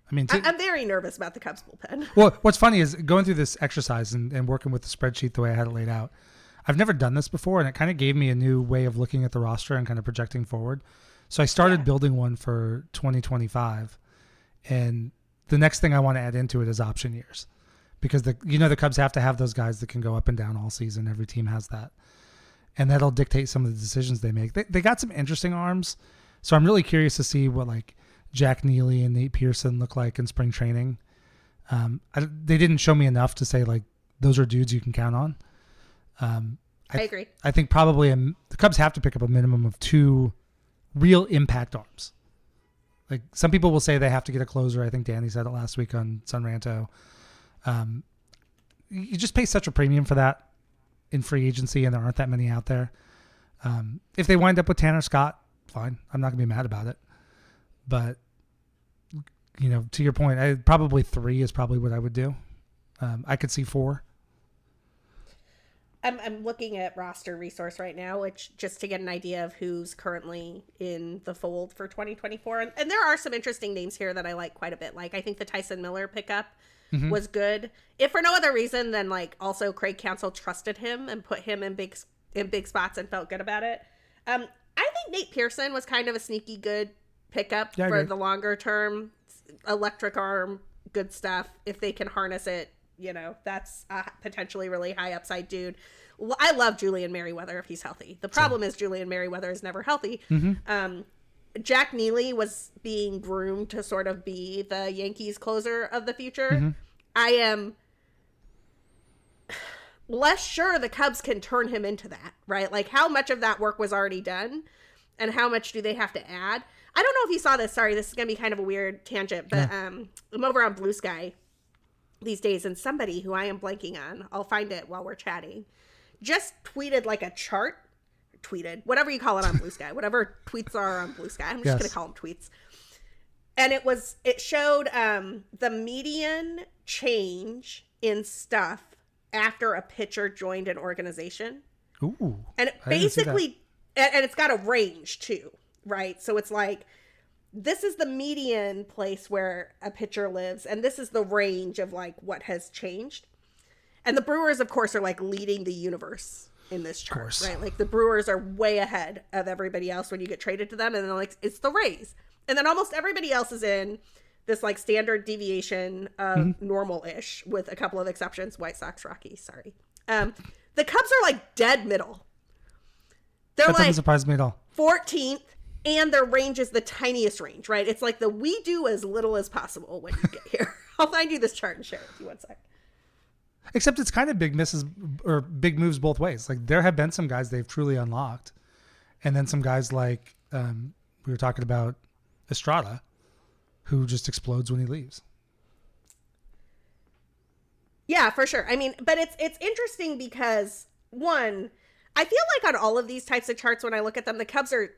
Speaker 2: I mean, I'm very nervous about the Cubs bullpen.
Speaker 1: Well, what's funny is going through this exercise and working with the spreadsheet the way I had it laid out. I've never done this before, and it kind of gave me a new way of looking at the roster and kind of projecting forward. So I started building one for 2025, and the next thing I want to add into it is option years, because the Cubs have to have those guys that can go up and down all season. Every team has that, and that'll dictate some of the decisions they make. They got some interesting arms, so I'm really curious to see what like Jack Neely and Nate Pearson look like in spring training. They didn't show me enough to say like those are dudes you can count on.
Speaker 2: I agree.
Speaker 1: I think probably the Cubs have to pick up a minimum of 2 real impact arms. Like, some people will say they have to get a closer. I think Danny said it last week on Sunranto. You just pay such a premium for that in free agency, and there aren't that many out there. If they wind up with Tanner Scott, fine. I'm not going to be mad about it. But, to your point, probably 3 is probably what I would do. I could see 4.
Speaker 2: I'm looking at roster resource right now, which just to get an idea of who's currently in the fold for 2024. And there are some interesting names here that I like quite a bit. Like, I think the Tyson Miller pickup was good. If for no other reason than, like, also Craig Counsell trusted him and put him in big spots and felt good about it. I think Nate Pearson was kind of a sneaky good pickup for the longer term. Electric arm, good stuff. If they can harness it, you know, that's a potentially really high upside dude. I love Julian Merriweather if he's healthy. The problem is Julian Merriweather is never healthy. Jack Neely was being groomed to sort of be the Yankees closer of the future. I am less sure the Cubs can turn him into that, right? Like, how much of that work was already done and how much do they have to add? I don't know if you saw this. Sorry, this is going to be kind of a weird tangent, but I'm over on Blue Sky these days, and somebody who I am blanking on, I'll find it while we're chatting, just tweeted like a chart, whatever you call it on Blue Sky, whatever tweets are on Blue Sky. I'm just going to call them tweets. And it showed the median change in stuff after a pitcher joined an organization.
Speaker 1: Ooh.
Speaker 2: And it basically, and it's got a range too, right? So it's like, this is the median place where a pitcher lives, and this is the range of like what has changed. And the Brewers, of course, are like leading the universe in this chart, right? Like the Brewers are way ahead of everybody else when you get traded to them, and then like it's the Rays, and then almost everybody else is in this like standard deviation of normal-ish, with a couple of exceptions: White Sox, Rockies. Sorry, the Cubs are like dead middle. They're
Speaker 1: that doesn't surprise me at all.
Speaker 2: 14th. And their range is the tiniest range, right? It's like we do as little as possible when you get here. I'll find you this chart and share it with you one sec.
Speaker 1: Except it's kind of big misses or big moves both ways. Like, there have been some guys they've truly unlocked. And then some guys like we were talking about Estrada, who just explodes when he leaves.
Speaker 2: Yeah, for sure. I mean, but it's interesting because, one, I feel like on all of these types of charts, when I look at them, the Cubs are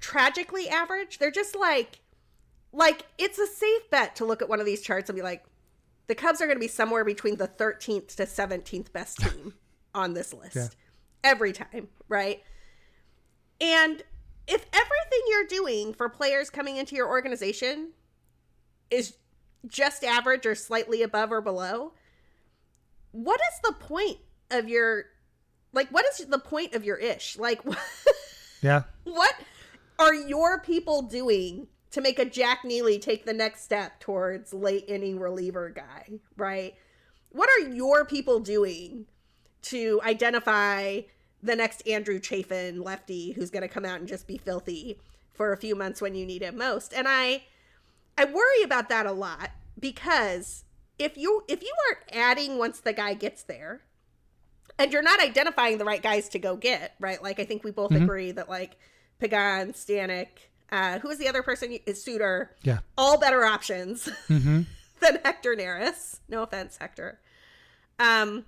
Speaker 2: tragically average. They're just like it's a safe bet to look at one of these charts and be like, the Cubs are going to be somewhere between the 13th to 17th best team on this list every time, right? And if everything you're doing for players coming into your organization is just average or slightly above or below, what is the point of your ish? Like, what are your people doing to make a Jack Neely take the next step towards late inning reliever guy, right? What are your people doing to identify the next Andrew Chafin lefty who's going to come out and just be filthy for a few months when you need it most? And I worry about that a lot, because if you aren't adding once the guy gets there, and you're not identifying the right guys to go get, right? Like, I think we both agree that, like, Pagan, Stanek, who is the other person? Is Suter.
Speaker 1: Yeah.
Speaker 2: All better options than Hector Neris. No offense, Hector. We have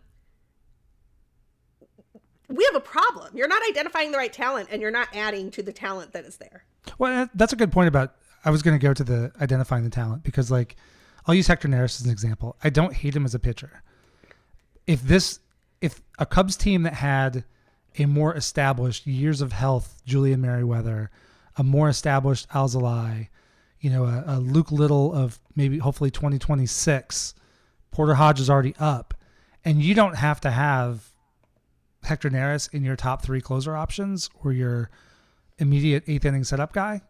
Speaker 2: a problem. You're not identifying the right talent, and you're not adding to the talent that is there.
Speaker 1: Well, that's a good point about, I was going to go to the identifying the talent, because, like, I'll use Hector Neris as an example. I don't hate him as a pitcher. If a Cubs team that had a more established, years of health Julian Merriweather, a more established Alzolay, a Luke Little of maybe hopefully 2026, Porter Hodge is already up, and you don't have to have Hector Neris in your top 3 closer options or your immediate 8th inning setup guy,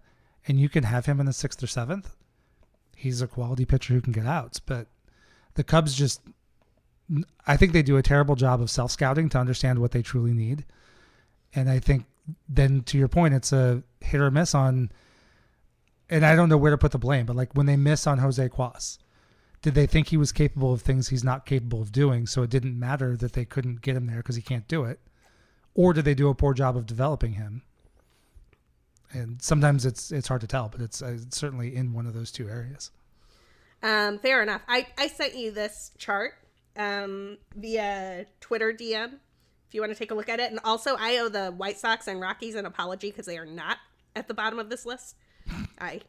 Speaker 1: and you can have him in the 6th or 7th. He's a quality pitcher who can get outs, but the Cubs just, I think they do a terrible job of self-scouting to understand what they truly need. And I think then, to your point, it's a hit or miss on, and I don't know where to put the blame, but like when they miss on Jose Cuas, did they think he was capable of things he's not capable of doing, so it didn't matter that they couldn't get him there because he can't do it? Or did they do a poor job of developing him? And sometimes it's hard to tell, but it's certainly in one of those two areas.
Speaker 2: Fair enough. I sent you this chart via Twitter DM if you want to take a look at it. And also, I owe the White Sox and Rockies an apology because they are not at the bottom of this list. I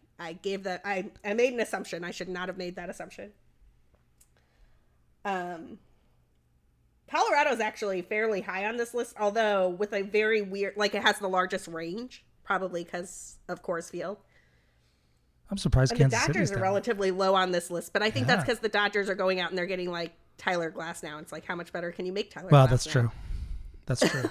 Speaker 2: made an assumption. I should not have made that assumption. Colorado's actually fairly high on this list, although with a very weird, like it has the largest range, probably because of Coors Field.
Speaker 1: I'm surprised
Speaker 2: And
Speaker 1: Kansas
Speaker 2: the Dodgers
Speaker 1: City's
Speaker 2: are
Speaker 1: down.
Speaker 2: relatively low on this list, but I think that's
Speaker 1: Yeah.
Speaker 2: because the Dodgers are going out and they're getting like Tyler Glass now. It's like, how much better can you make Tyler
Speaker 1: Well,
Speaker 2: Glass
Speaker 1: that's
Speaker 2: now?
Speaker 1: true. That's true.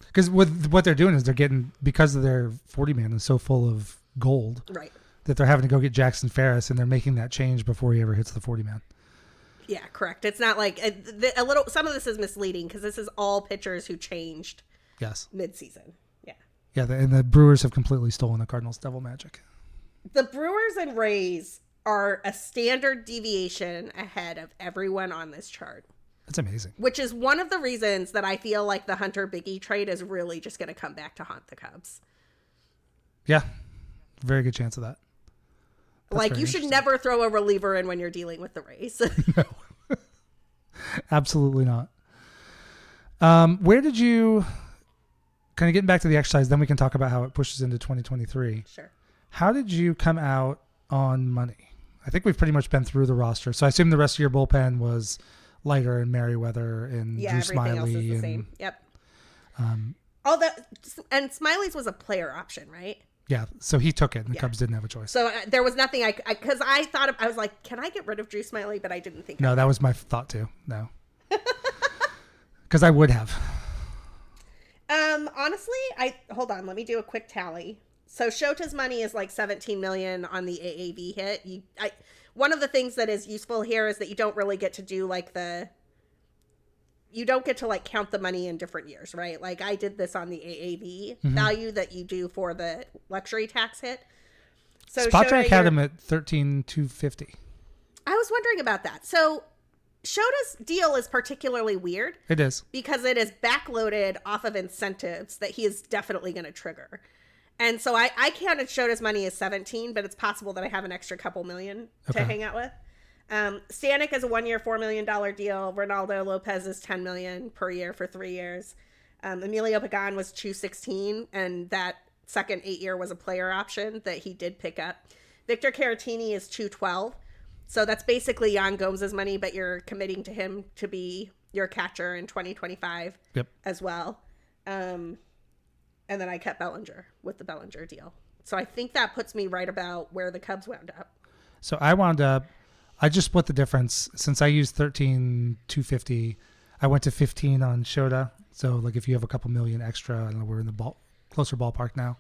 Speaker 1: Because with what they're doing is they're getting, because of their 40-man is so full of gold,
Speaker 2: Right.
Speaker 1: that they're having to go get Jackson Ferris, and they're making that change before he ever hits the 40-man.
Speaker 2: Yeah, correct. It's not like some of this is misleading because this is all pitchers who changed
Speaker 1: Yes.
Speaker 2: midseason. Yeah.
Speaker 1: Yeah, and the Brewers have completely stolen the Cardinals' devil magic.
Speaker 2: The Brewers and Rays are a standard deviation ahead of everyone on this chart,
Speaker 1: That's amazing.
Speaker 2: which is one of the reasons that I feel like the Hunter Biggie trade is really just going to come back to haunt the Cubs.
Speaker 1: Yeah, very good chance of that. That's
Speaker 2: Like,
Speaker 1: very
Speaker 2: you should
Speaker 1: interesting.
Speaker 2: never throw a reliever in when you're dealing with the Rays.
Speaker 1: No, absolutely not. Where did you, kind of getting back to the exercise, then we can talk about how it pushes into 2023.
Speaker 2: Sure.
Speaker 1: How did you come out on money? I think we've pretty much been through the roster. So I assume the rest of your bullpen was Leiter and Merriweather and
Speaker 2: Yeah,
Speaker 1: Drew
Speaker 2: everything else
Speaker 1: Smiley.
Speaker 2: is the same. Yep. And Smiley's was a player option, right?
Speaker 1: Yeah, so he took it, and the
Speaker 2: Yeah.
Speaker 1: Cubs didn't have a choice.
Speaker 2: So there was nothing because I thought, I was like, can I get rid of Drew Smiley? But I didn't think.
Speaker 1: No, that was my thought too. No. Because I would have.
Speaker 2: Honestly, hold on. Let me do a quick tally. So Shota's money is like 17 million on the AAV hit. One of the things that is useful here is that you don't really get to do like you don't get to like count the money in different years, right? Like I did this on the AAV value that you do for the luxury tax hit. So
Speaker 1: Spotrac had
Speaker 2: Shota,
Speaker 1: him at 13,250.
Speaker 2: I was wondering about that. So Shota's deal is particularly weird
Speaker 1: It is.
Speaker 2: because it is backloaded off of incentives that he is definitely going to trigger. And so I counted Shota's money as 17, but it's possible that I have an extra couple million to
Speaker 1: Okay.
Speaker 2: hang out with. Stanek is a 1 year, $4 million deal. Ronaldo Lopez is 10 million per year for 3 years. Emilio Pagan was 216, and that second 8 year was a player option that he did pick up. Victor Caratini is 212. So that's basically Jan Gomes' money, but you're committing to him to be your catcher in 2025
Speaker 1: Yep.
Speaker 2: as well. And then I kept Bellinger with the Bellinger deal. So I think that puts me right about where the Cubs wound up.
Speaker 1: So I just split the difference. Since I used 13,250, I went to 15 on Shota. So like if you have a couple million extra, I don't know, we're in the closer ballpark now.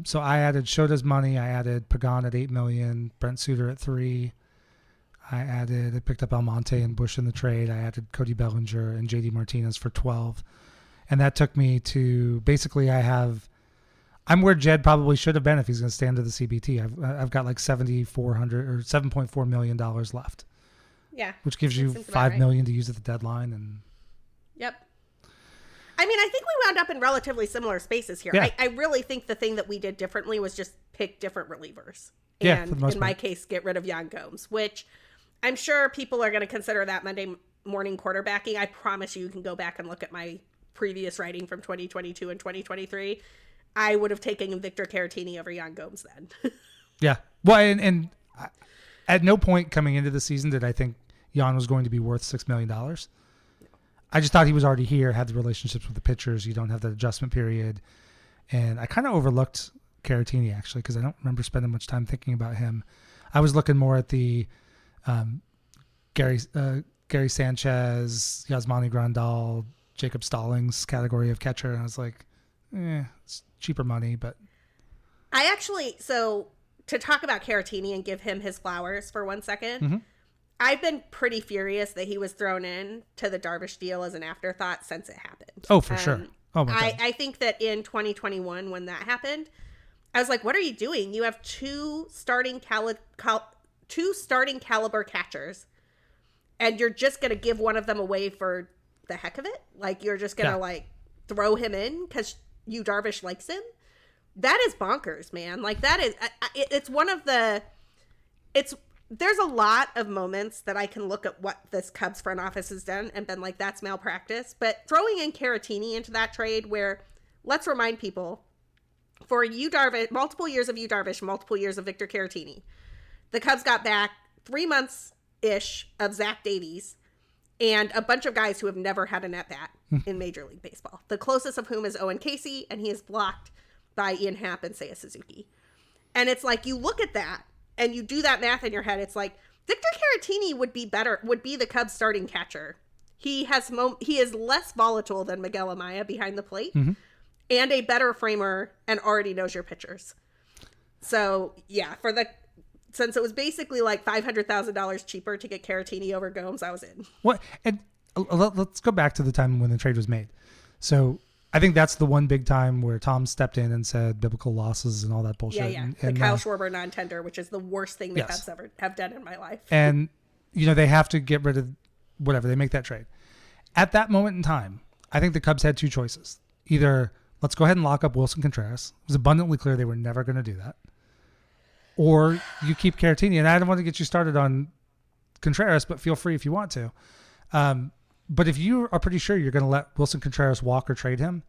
Speaker 1: So I added Shota's money. I added Pagan at 8 million, Brent Suter at 3. I picked up Almonte and Bush in the trade. I added Cody Bellinger and JD Martinez for 12. And that took me to basically I'm where Jed probably should have been if he's going to stand to the CBT. I've got like $7,400 or $7.4 million left.
Speaker 2: Yeah.
Speaker 1: Which gives you
Speaker 2: seems about
Speaker 1: $5 million to use at the deadline. And
Speaker 2: Yep. I mean, I think we wound up in relatively similar spaces here.
Speaker 1: Yeah.
Speaker 2: I really think the thing that we did differently was just pick different relievers.
Speaker 1: Yeah,
Speaker 2: And
Speaker 1: for the most
Speaker 2: in my
Speaker 1: part.
Speaker 2: case, get rid of Jan Gomes, which I'm sure people are going to consider that Monday morning quarterbacking. I promise you can go back and look at my previous writing from 2022 and 2023. I would have taken Victor Caratini over Jan Gomes then.
Speaker 1: yeah. Well, and at no point coming into the season did I think Jan was going to be worth $6 million. I just thought he was already here, had the relationships with the pitchers. You don't have that adjustment period. And I kind of overlooked Caratini, actually, because I don't remember spending much time thinking about him. I was looking more at the Gary Sanchez, Yasmani Grandal, Jacob Stallings category of catcher. And I was like, it's cheaper money, but.
Speaker 2: So to talk about Caratini and give him his flowers for 1 second,
Speaker 1: Mm-hmm.
Speaker 2: I've been pretty furious that he was thrown in to the Darvish deal as an afterthought since it happened.
Speaker 1: Oh, for sure. Oh, my God.
Speaker 2: I think that in 2021, when that happened, I was like, what are you doing? You have two starting caliber catchers, and you're just going to give one of them away for the heck of it? Like, you're just going to, throw him in because Yu Darvish likes him? That is bonkers, man. Like, that is, it's one of the, there's a lot of moments that I can look at what this Cubs front office has done and been like, that's malpractice. But throwing in Caratini into that trade where, let's remind people, for Yu Darvish, multiple years of Yu Darvish, multiple years of Victor Caratini, the Cubs got back 3 months-ish of Zach Davies and a bunch of guys who have never had an at-bat in Major League Baseball. The closest of whom is Owen Casey, and he is blocked by Ian Happ and Seiya Suzuki. And it's like, you look at that, and you do that math in your head, it's like, Victor Caratini would be the Cubs starting catcher. He is less volatile than Miguel Amaya behind the plate, and a better framer, and already knows your pitchers. So, yeah, since it was basically like $500,000 cheaper to get Caratini over Gomes, I was in.
Speaker 1: What? And let's go back to the time when the trade was made. So I think that's the one big time where Tom stepped in and said biblical losses and all that bullshit.
Speaker 2: Yeah. The
Speaker 1: and
Speaker 2: Kyle Schwarber non-tender, which is the worst thing the Cubs ever have done in my life.
Speaker 1: And, they have to get rid of whatever. They make that trade. At that moment in time, I think the Cubs had two choices. Either let's go ahead and lock up Wilson Contreras. It was abundantly clear they were never going to do that. Or you keep Caratini. And I don't want to get you started on Contreras, but feel free if you want to. But if you are pretty sure you're going to let Wilson Contreras walk or trade him,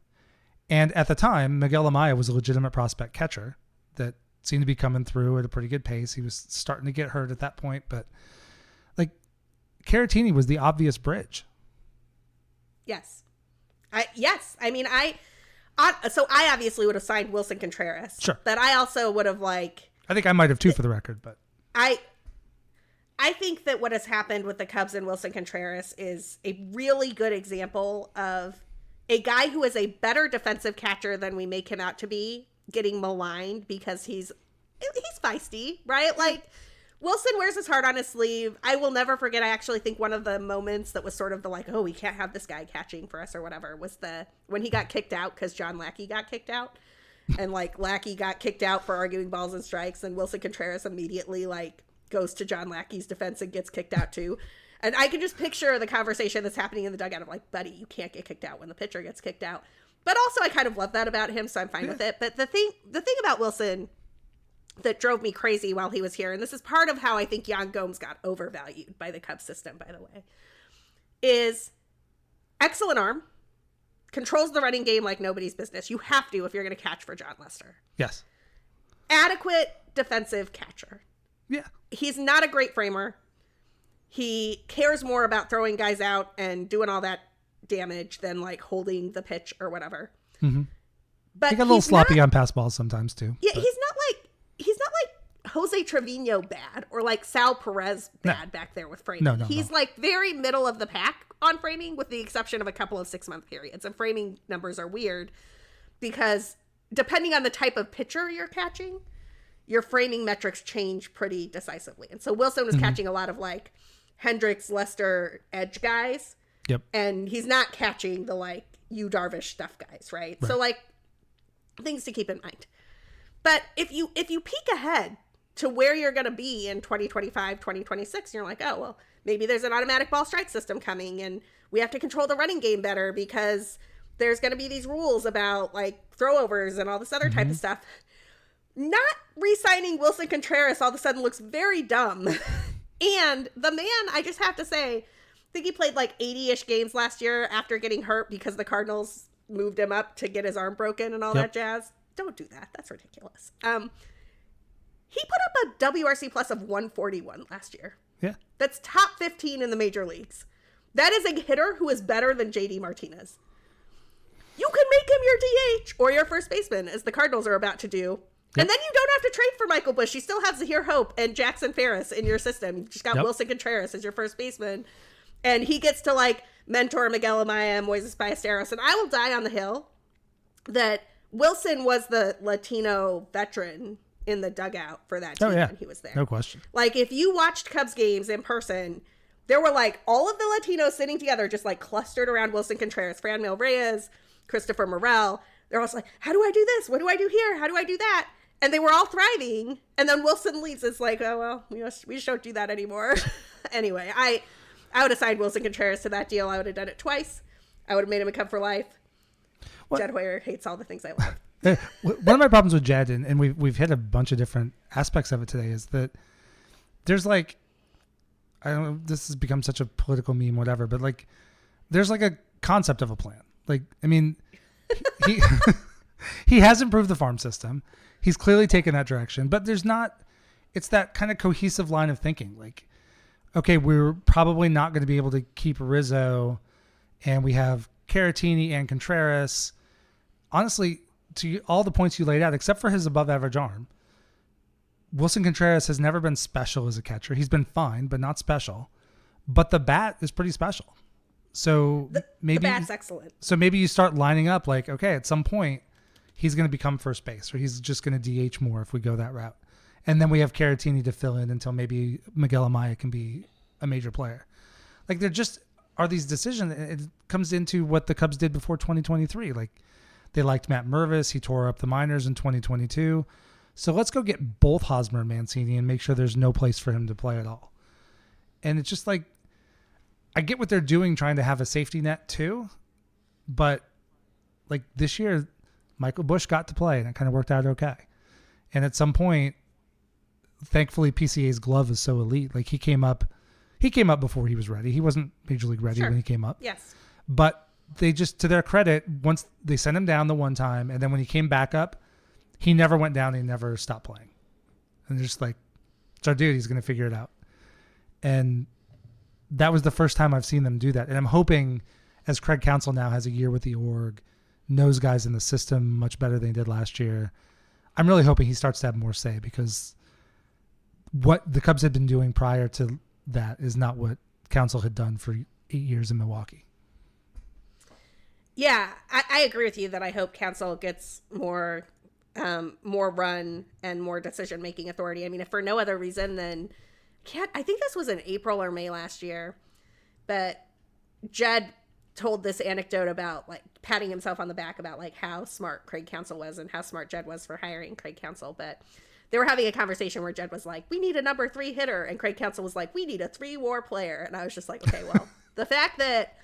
Speaker 1: and at the time, Miguel Amaya was a legitimate prospect catcher that seemed to be coming through at a pretty good pace. He was starting to get hurt at that point, but like Caratini was the obvious bridge.
Speaker 2: Yes. I obviously would have signed Wilson Contreras.
Speaker 1: Sure.
Speaker 2: But I also would have
Speaker 1: I think I might have too, for the record, but
Speaker 2: I think that what has happened with the Cubs and Wilson Contreras is a really good example of a guy who is a better defensive catcher than we make him out to be getting maligned because he's feisty, right? Like, Wilson wears his heart on his sleeve. I will never forget, I actually think one of the moments that was sort of the like, oh, we can't have this guy catching for us or whatever, was when he got kicked out because John Lackey got kicked out. And like Lackey got kicked out for arguing balls and strikes, and Wilson Contreras immediately like goes to John Lackey's defense and gets kicked out too. And I can just picture the conversation that's happening in the dugout of like, buddy, you can't get kicked out when the pitcher gets kicked out. But also I kind of love that about him, so I'm fine with it. But the thing about Wilson that drove me crazy while he was here, and this is part of how I think Yan Gomes got overvalued by the Cubs system, by the way, is excellent arm. Controls the running game like nobody's business. You have to if you're going to catch for John Lester.
Speaker 1: yes.
Speaker 2: Adequate defensive catcher.
Speaker 1: Yeah.
Speaker 2: He's not a great framer. He cares more about throwing guys out and doing all that damage than like holding the pitch or whatever.
Speaker 1: Mm-hmm.
Speaker 2: But
Speaker 1: he got a little sloppy on pass balls sometimes too.
Speaker 2: Yeah,
Speaker 1: but
Speaker 2: he's not like Jose Trevino bad or like Sal Perez bad back there with framing.
Speaker 1: No.
Speaker 2: He's like very middle of the pack on framing, with the exception of a couple of 6-month periods. And framing numbers are weird because depending on the type of pitcher you're catching, your framing metrics change pretty decisively. And so Wilson was catching a lot of like Hendricks, Lester edge guys.
Speaker 1: Yep.
Speaker 2: And he's not catching the like Yu Darvish stuff guys, right? So like things to keep in mind. But if you peek ahead to where you're going to be in 2025, 2026, you're like, oh, well, maybe there's an automatic ball strike system coming and we have to control the running game better because there's going to be these rules about like throwovers and all this other type of stuff. Not re-signing Wilson Contreras all of a sudden looks very dumb. And the man, I just have to say, I think he played like 80-ish games last year after getting hurt because the Cardinals moved him up to get his arm broken and all that jazz. Don't do that. That's ridiculous. He put up a WRC plus of 141 last year.
Speaker 1: Yeah.
Speaker 2: That's top 15 in the major leagues. That is a hitter who is better than JD Martinez. You can make him your DH or your first baseman, as the Cardinals are about to do. Yep. And then you don't have to trade for Michael Busch. You still have Zahir Hope and Jackson Ferris in your system. You just got Wilson Contreras as your first baseman. And he gets to like mentor Miguel Amaya and Moises Ballesteros. And I will die on the hill that Wilson was the Latino veteran in the dugout for that team when he was there.
Speaker 1: No question.
Speaker 2: Like if you watched Cubs games in person, there were like all of the Latinos sitting together, just like clustered around Wilson Contreras, Franmil Reyes, Christopher Morel. They're all like, how do I do this? What do I do here? How do I do that? And they were all thriving. And then Wilson leaves. It's like, oh, well, we just don't do that anymore. Anyway, I would have signed Wilson Contreras to that deal. I would have done it twice. I would have made him a Cub for life. What? Jed Hoyer hates all the things I love.
Speaker 1: One of my problems with Jed, and we've hit a bunch of different aspects of it today, is that there's like, I don't know, this has become such a political meme, whatever, but like, there's like a concept of a plan. Like, I mean, he he has improved the farm system. He's clearly taken that direction, but there's not, it's that kind of cohesive line of thinking. Like, okay, we're probably not going to be able to keep Rizzo, and we have Caratini and Contreras. Honestly, to all the points you laid out, except for his above-average arm, Wilson Contreras has never been special as a catcher. He's been fine, but not special. But the bat is pretty special. So maybe
Speaker 2: the bat's excellent.
Speaker 1: So maybe you start lining up like, okay, at some point he's going to become first base, or he's just going to DH more if we go that route. And then we have Caratini to fill in until maybe Miguel Amaya can be a major player. Like, there just are these decisions. It comes into what the Cubs did before 2023. Like, they liked Matt Mervis. He tore up the minors in 2022. So let's go get both Hosmer and Mancini and make sure there's no place for him to play at all. And it's just like, I get what they're doing, trying to have a safety net too. But like this year, Michael Busch got to play and it kind of worked out okay. And at some point, thankfully PCA's glove is so elite. Like he came up before he was ready. He wasn't major league ready when he came up.
Speaker 2: Yes.
Speaker 1: But they just, to their credit, once they sent him down the one time, and then when he came back up, he never went down. He never stopped playing. And they're just like, it's our dude. He's going to figure it out. And that was the first time I've seen them do that. And I'm hoping, as Craig Counsell now has a year with the org, knows guys in the system much better than he did last year, I'm really hoping he starts to have more say, because what the Cubs had been doing prior to that is not what Counsell had done for 8 years in Milwaukee.
Speaker 2: Yeah, I agree with you that I hope Counsell gets more run and more decision-making authority. I mean, if for no other reason than, I think this was in April or May last year, but Jed told this anecdote about like patting himself on the back about like how smart Craig Counsell was and how smart Jed was for hiring Craig Counsell. But they were having a conversation where Jed was like, we need a number 3 hitter. And Craig Counsell was like, we need a 3-WAR player. And I was just like, okay, well, the fact that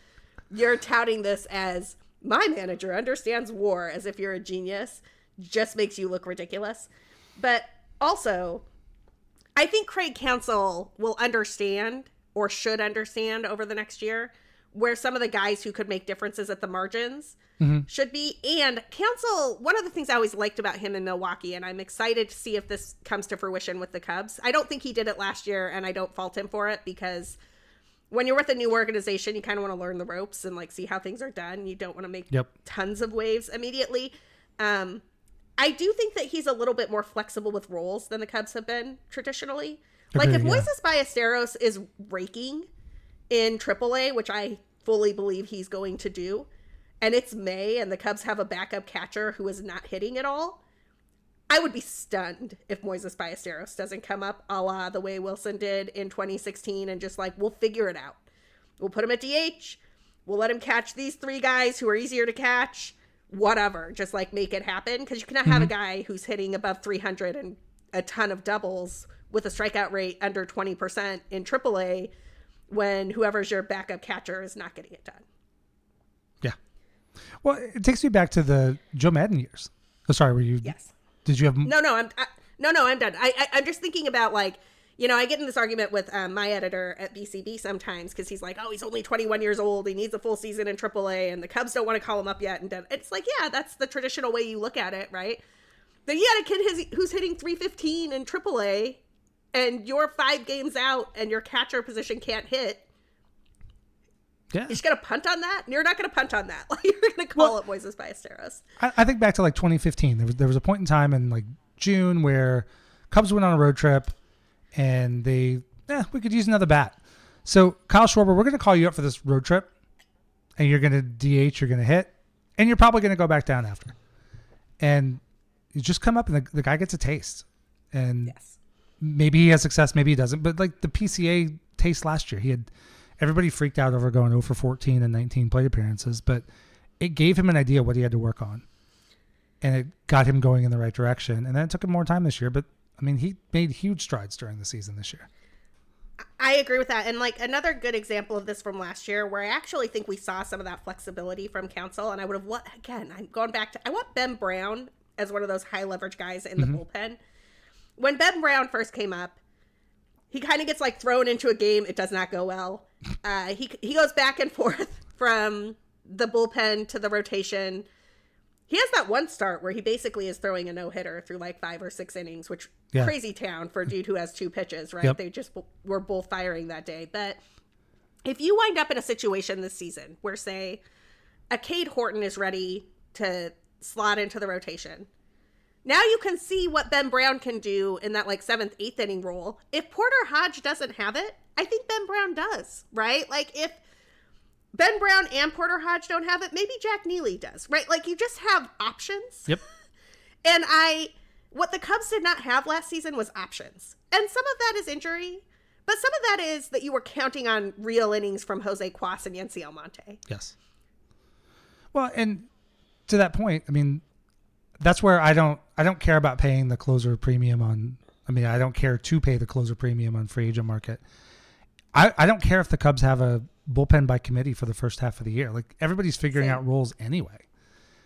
Speaker 2: you're touting this as my manager understands WAR as if you're a genius just makes you look ridiculous. But also, I think Craig Counsell will understand, or should understand over the next year, where some of the guys who could make differences at the margins should be. And Counsell, one of the things I always liked about him in Milwaukee, and I'm excited to see if this comes to fruition with the Cubs. I don't think he did it last year, and I don't fault him for it, because when you're with a new organization, you kind of want to learn the ropes and like see how things are done. You don't want to make tons of waves immediately. I do think that he's a little bit more flexible with roles than the Cubs have been traditionally. Like if Moises Ballesteros is raking in AAA, which I fully believe he's going to do, and it's May and the Cubs have a backup catcher who is not hitting at all, I would be stunned if Moises Ballesteros doesn't come up a la the way Wilson did in 2016 and just like, we'll figure it out. We'll put him at DH. We'll let him catch these 3 guys who are easier to catch. Whatever, just like make it happen, because you cannot have a guy who's hitting above 300 and a ton of doubles with a strikeout rate under 20% in AAA when whoever's your backup catcher is not getting it done. Yeah.
Speaker 1: Well, it takes me back to the Joe Madden years. Oh, sorry, were you?
Speaker 2: Yes.
Speaker 1: Did you have?
Speaker 2: I'm done. I'm just thinking about like, you know, I get in this argument with my editor at BCB sometimes because he's like, oh, he's only 21 years old. He needs a full season in AAA, and the Cubs don't want to call him up yet. And it's like, yeah, that's the traditional way you look at it, right? Then you got a kid who's hitting 315 in AAA, and you're 5 games out, and your catcher position can't hit. Yeah. You're just going to punt on that? You're not going to punt on that. Like, you're going to call up Moises Ballesteros.
Speaker 1: I think back to like 2015. There was a point in time in like June where Cubs went on a road trip, and we could use another bat. So Kyle Schwarber, we're going to call you up for this road trip, and you're going to DH, you're going to hit, and you're probably going to go back down after. And you just come up, and the guy gets a taste. And maybe he has success, maybe he doesn't. But like the PCA taste last year, everybody freaked out over going 0 for 14 and 19 plate appearances, but it gave him an idea what he had to work on. And it got him going in the right direction. And then it took him more time this year, but I mean, he made huge strides during the season this year.
Speaker 2: I agree with that. And like another good example of this from last year, where I actually think we saw some of that flexibility from Counsell. And I would have, I'm going back to, I want Ben Brown as one of those high leverage guys in the bullpen. When Ben Brown first came up, he kind of gets like thrown into a game. It does not go well. He goes back and forth from the bullpen to the rotation. He has that one start where he basically is throwing a no-hitter through like 5 or 6 innings, which crazy town for a dude who has 2 pitches, right?
Speaker 1: Yep.
Speaker 2: They just were both firing that day. But if you wind up in a situation this season where, say, a Cade Horton is ready to slot into the rotation, now you can see what Ben Brown can do in that, like, 7th, 8th inning role. If Porter Hodge doesn't have it, I think Ben Brown does, right? Like, if Ben Brown and Porter Hodge don't have it, maybe Jack Neely does, right? Like, you just have options.
Speaker 1: Yep.
Speaker 2: And what the Cubs did not have last season was options. And some of that is injury, but some of that is that you were counting on real innings from Jose Cuas and Yency Almonte.
Speaker 1: Yes. Well, and to that point, I mean, that's where I don't care about paying the closer premium on. I mean, I don't care to pay the closer premium on free agent market. I don't care if the Cubs have a bullpen by committee for the first half of the year. Like, everybody's figuring out roles anyway.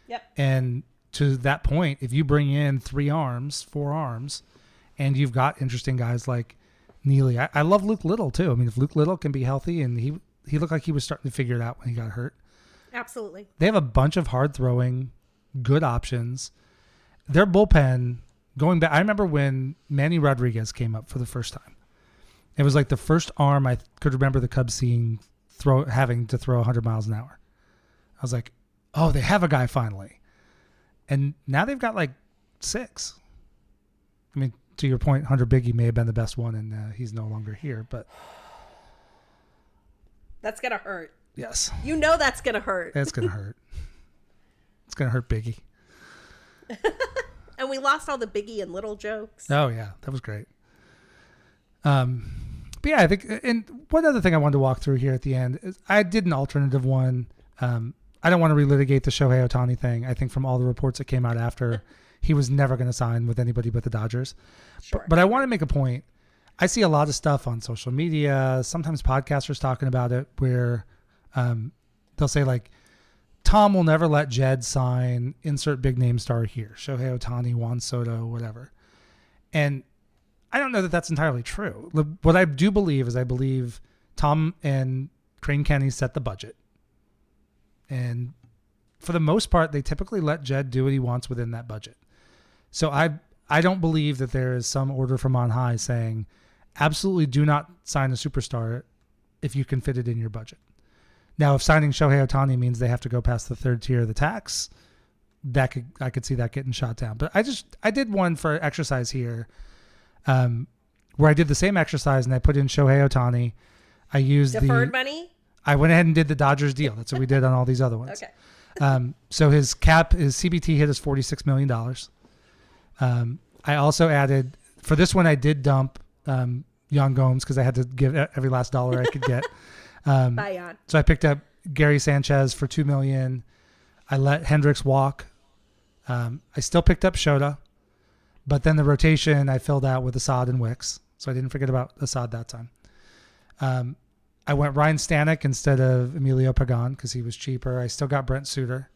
Speaker 2: Yep.
Speaker 1: And to that point, if you bring in 3 arms, 4 arms, and you've got interesting guys like Neely, I love Luke Little too. I mean, if Luke Little can be healthy, and he looked like he was starting to figure it out when he got hurt.
Speaker 2: Absolutely.
Speaker 1: They have a bunch of hard throwing, good options. Their bullpen, going back, I remember when Manny Rodriguez came up for the first time. It was like the first arm I could remember the Cubs having to throw 100 miles an hour. I was like, oh, they have a guy finally. And now they've got like 6. I mean, to your point, Hunter Biggie may have been the best one, and he's no longer here, but
Speaker 2: that's going to hurt.
Speaker 1: Yes.
Speaker 2: You know that's going to hurt.
Speaker 1: It's going to hurt. It's going to hurt Biggie.
Speaker 2: And we lost all the Biggie and Little jokes.
Speaker 1: Oh, yeah. That was great. But yeah, I think, and one other thing I wanted to walk through here at the end is I did an alternative one. I don't want to relitigate the Shohei Ohtani thing. I think from all the reports that came out after, he was never going to sign with anybody but the Dodgers.
Speaker 2: Sure.
Speaker 1: But I want to make a point. I see a lot of stuff on social media, sometimes podcasters talking about it, where they'll say, like, Tom will never let Jed sign insert big name star here. Shohei Ohtani, Juan Soto, whatever. And I don't know that that's entirely true. What I do believe is I believe Tom and Crane Kenny set the budget. And for the most part, they typically let Jed do what he wants within that budget. So I don't believe that there is some order from on high saying, absolutely do not sign a superstar if you can fit it in your budget. Now, if signing Shohei Ohtani means they have to go past the 3rd tier of the tax, I could see that getting shot down. But I did one for exercise here, where I did the same exercise and I put in Shohei Ohtani. I used
Speaker 2: deferred money.
Speaker 1: I went ahead and did the Dodgers deal. That's what we did on all these other ones.
Speaker 2: Okay.
Speaker 1: So his CBT hit is $46 million. I also added, for this one, I did dump Jan Gomes because I had to give every last dollar I could get.
Speaker 2: Bye, Jan.
Speaker 1: So I picked up Gary Sanchez for $2 million. I let Hendricks walk. I still picked up Shota, but then the rotation I filled out with Assad and Wicks, so I didn't forget about Assad that time. I went Ryan Stanek instead of Emilio Pagan because he was cheaper. I still got Brent Suter.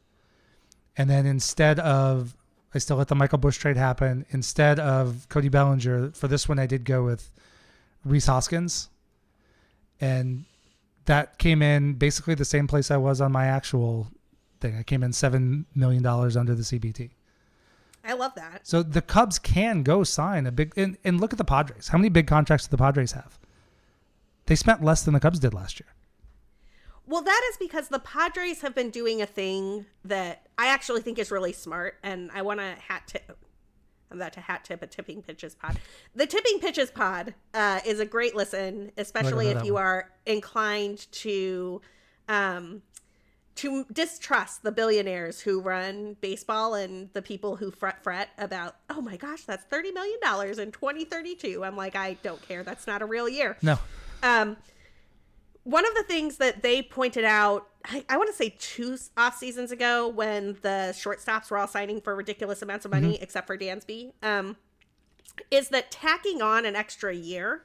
Speaker 1: And then I still let the Michael Busch trade happen. Instead of Cody Bellinger, for this one I did go with Rhys Hoskins. And that came in basically the same place I was on my actual thing. I came in $7 million under the CBT.
Speaker 2: I love that.
Speaker 1: So the Cubs can go sign a big, and look at the Padres. How many big contracts do the Padres have? They spent less than the Cubs did last year.
Speaker 2: Well, that is because the Padres have been doing a thing that I actually think is really smart, and I want to hat tip. I'm about to hat tip a Tipping Pitches pod. The Tipping Pitches pod is a great listen, especially if you are inclined to distrust the billionaires who run baseball and the people who fret about, oh my gosh, that's $30 million in 2032. I'm like, I don't care. That's not a real year.
Speaker 1: No.
Speaker 2: One of the things that they pointed out, I want to say 2 off seasons ago, when the shortstops were all signing for ridiculous amounts of money, except for Dansby, is that tacking on an extra year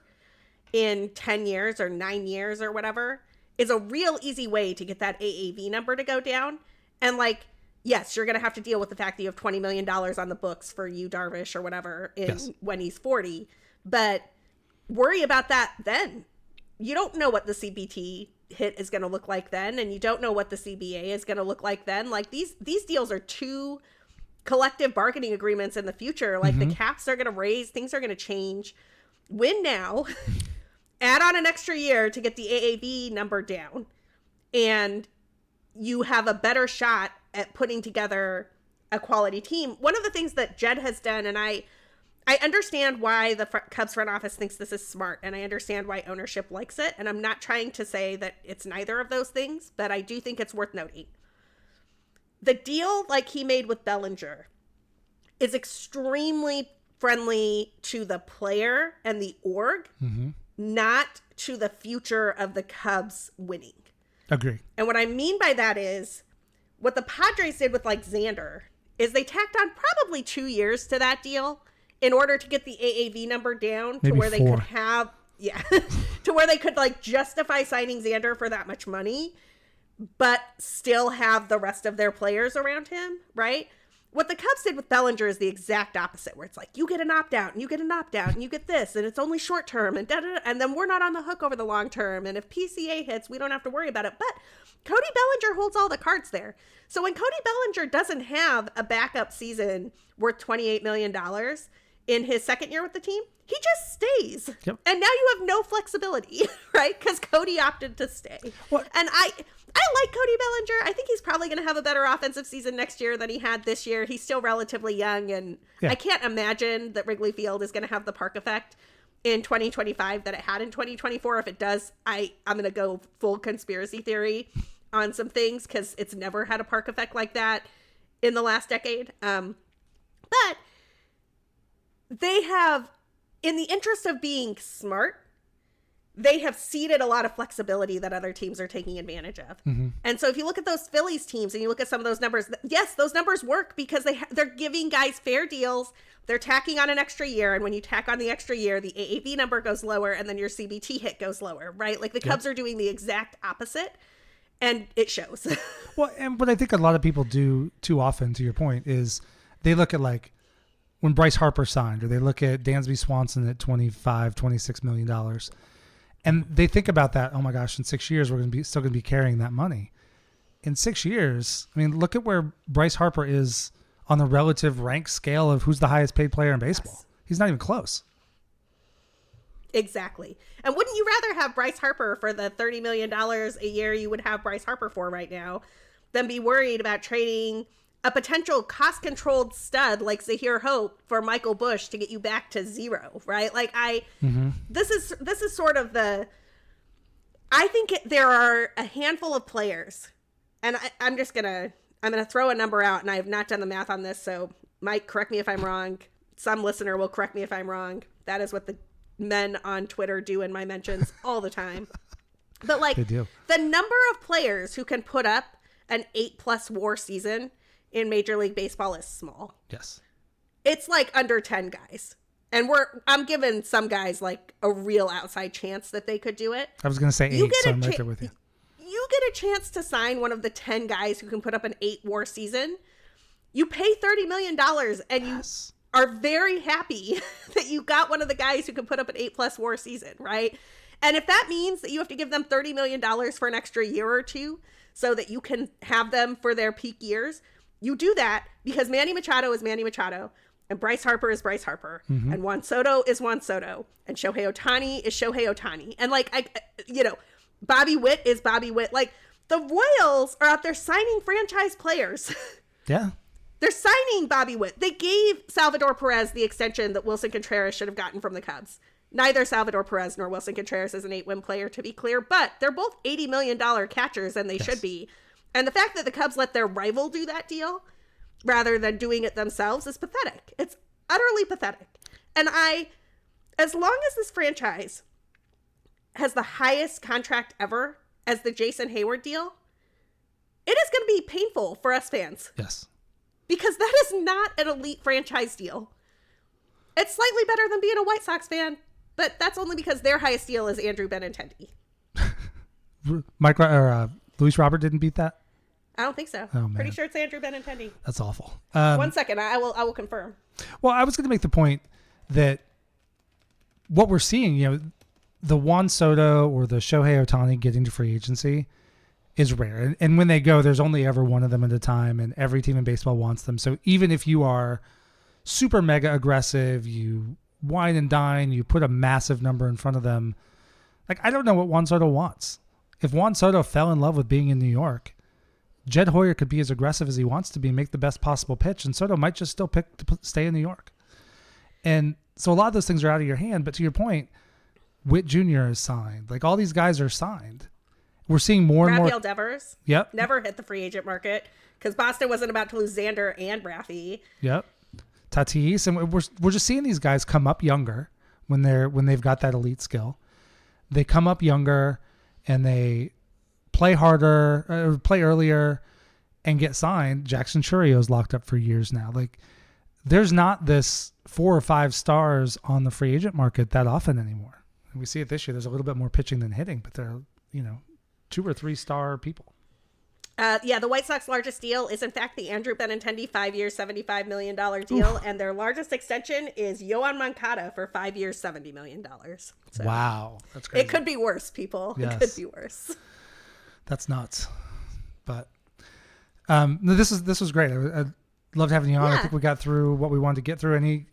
Speaker 2: in 10 years or 9 years or whatever is a real easy way to get that AAV number to go down. And like, yes, you're going to have to deal with the fact that you have $20 million on the books for you, Darvish or whatever, when he's 40, but worry about that then. You don't know what the CBT hit is going to look like then, and you don't know what the CBA is going to look like then. Like these deals are too collective bargaining agreements in the future. Like the caps are going to raise, things are going to change. Win now, add on an extra year to get the AAV number down, and you have a better shot at putting together a quality team. One of the things that Jed has done, and I understand why the Cubs front office thinks this is smart, and I understand why ownership likes it, and I'm not trying to say that it's neither of those things, but I do think it's worth noting. The deal like he made with Bellinger is extremely friendly to the player and the org, not to the future of the Cubs winning.
Speaker 1: Agree.
Speaker 2: And what I mean by that is what the Padres did with like Xander is they tacked on probably 2 years to that deal in order to get the AAV number down to where they could have, to where they could like justify signing Xander for that much money, but still have the rest of their players around him, right? What the Cubs did with Bellinger is the exact opposite, where it's like, you get an opt-out, and you get an opt-out, and you get this, and it's only short-term, and da-da-da, and then we're not on the hook over the long term, and if PCA hits, we don't have to worry about it. But Cody Bellinger holds all the cards there. So when Cody Bellinger doesn't have a backup season worth $28 million in his second year with the team, he just stays.
Speaker 1: Yep.
Speaker 2: And now you have no flexibility, right? Because Cody opted to stay.
Speaker 1: What?
Speaker 2: And I like Cody Bellinger. I think he's probably going to have a better offensive season next year than he had this year. He's still relatively young, and I can't imagine that Wrigley Field is going to have the park effect in 2025 that it had in 2024. If it does, I'm going to go full conspiracy theory on some things, because it's never had a park effect like that in the last decade. But they have, in the interest of being smart, they have ceded a lot of flexibility that other teams are taking advantage of. And so if you look at those Phillies teams and you look at some of those numbers, yes, those numbers work because they're giving guys fair deals. They're tacking on an extra year. And when you tack on the extra year, the AAV number goes lower and then your CBT hit goes lower, right? Like the Cubs are doing the exact opposite, and it shows.
Speaker 1: Well, and what I think a lot of people do too often, to your point, is they look at like when Bryce Harper signed, or they look at Dansby Swanson at $26 million. And they think about that, oh my gosh, in 6 years, we're still going to be carrying that money. In 6 years, I mean, look at where Bryce Harper is on the relative rank scale of who's the highest paid player in baseball. Yes. He's not even close.
Speaker 2: Exactly. And wouldn't you rather have Bryce Harper for the $30 million a year you would have Bryce Harper for right now than be worried about trading a potential cost-controlled stud like Zahir Hope for Michael Busch to get you back to zero, right? Like this is sort of I think there are a handful of players, and I'm gonna throw a number out, and I have not done the math on this, so Mike, correct me if I'm wrong. Some listener will correct me if I'm wrong. That is what the men on Twitter do in my mentions all the time. But like the number of players who can put up an 8+ WAR season in Major League Baseball is small.
Speaker 1: Yes.
Speaker 2: It's like under 10 guys. And I'm giving some guys like a real outside chance that they could do it.
Speaker 1: I was going to say 8, so I'm right there with you.
Speaker 2: You get a chance to sign one of the 10 guys who can put up an 8 WAR season. You pay $30 million and you are very happy that you got one of the guys who can put up an 8+ WAR season, right? And if that means that you have to give them $30 million for an extra year or two so that you can have them for their peak years, you do that because Manny Machado is Manny Machado, and Bryce Harper is Bryce Harper, and Juan Soto is Juan Soto, and Shohei Ohtani is Shohei Ohtani. And like, Bobby Witt is Bobby Witt. Like, the Royals are out there signing franchise players.
Speaker 1: Yeah.
Speaker 2: They're signing Bobby Witt. They gave Salvador Perez the extension that Wilson Contreras should have gotten from the Cubs. Neither Salvador Perez nor Wilson Contreras is an 8-win player, to be clear, but they're both $80 million catchers, and they should be. And the fact that the Cubs let their rival do that deal rather than doing it themselves is pathetic. It's utterly pathetic. And as long as this franchise has the highest contract ever as the Jason Hayward deal, it is going to be painful for us fans.
Speaker 1: Yes. Because
Speaker 2: that is not an elite franchise deal. It's slightly better than being a White Sox fan, but that's only because their highest deal is Andrew Benintendi.
Speaker 1: Luis Robert didn't beat that?
Speaker 2: I don't think so.
Speaker 1: Oh, man.
Speaker 2: Pretty sure it's Andrew Benintendi.
Speaker 1: That's awful.
Speaker 2: 1 second. I will confirm.
Speaker 1: Well, I was going to make the point that what we're seeing, the Juan Soto or the Shohei Ohtani getting to free agency is rare. And when they go, there's only ever one of them at a time, and every team in baseball wants them. So even if you are super mega aggressive, you wine and dine, you put a massive number in front of them. Like, I don't know what Juan Soto wants. If Juan Soto fell in love with being in New York, Jed Hoyer could be as aggressive as he wants to be and make the best possible pitch, and Soto might just still pick to stay in New York. And so a lot of those things are out of your hand. But to your point, Witt Jr. is signed. Like, all these guys are signed. We're seeing more and more.
Speaker 2: Rafael Devers.
Speaker 1: Yep.
Speaker 2: Never hit the free agent market because Boston wasn't about to lose Xander and Rafi.
Speaker 1: Yep. Tatis. And we're just seeing these guys come up younger when they've got that elite skill. They come up younger and they play harder, or play earlier, and get signed. Jackson Churrio's locked up for years now. Like, there's not this 4 or 5 stars on the free agent market that often anymore. And we see it this year. There's a little bit more pitching than hitting, but they're, 2 or 3 star people.
Speaker 2: The White Sox largest deal is in fact the Andrew Benintendi 5-year, $75 million deal. Oof. And their largest extension is Yoan Moncada for 5 years, $70 million. So
Speaker 1: wow. That's crazy.
Speaker 2: It could be worse, people.
Speaker 1: Yes.
Speaker 2: It could be worse.
Speaker 1: That's nuts. But this was great. I loved having you on.
Speaker 2: Yeah.
Speaker 1: I think we got through what we wanted to get through.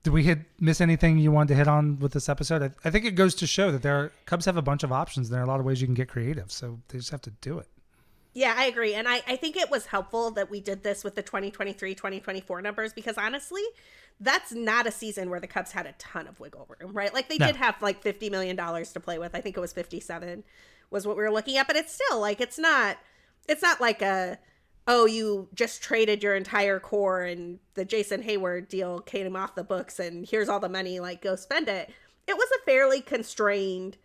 Speaker 1: Did we miss anything you wanted to hit on with this episode? I think it goes to show that Cubs have a bunch of options. There are a lot of ways you can get creative, so they just have to do it.
Speaker 2: Yeah, I agree. And I think it was helpful that we did this with the 2023-2024 numbers because honestly, that's not a season where the Cubs had a ton of wiggle room, right? Like they did have like $50 million to play with. I think it was 57 was what we were looking at, but it's still like, it's not like you just traded your entire core and the Jason Hayward deal came off the books and here's all the money, like go spend it. It was a fairly constrained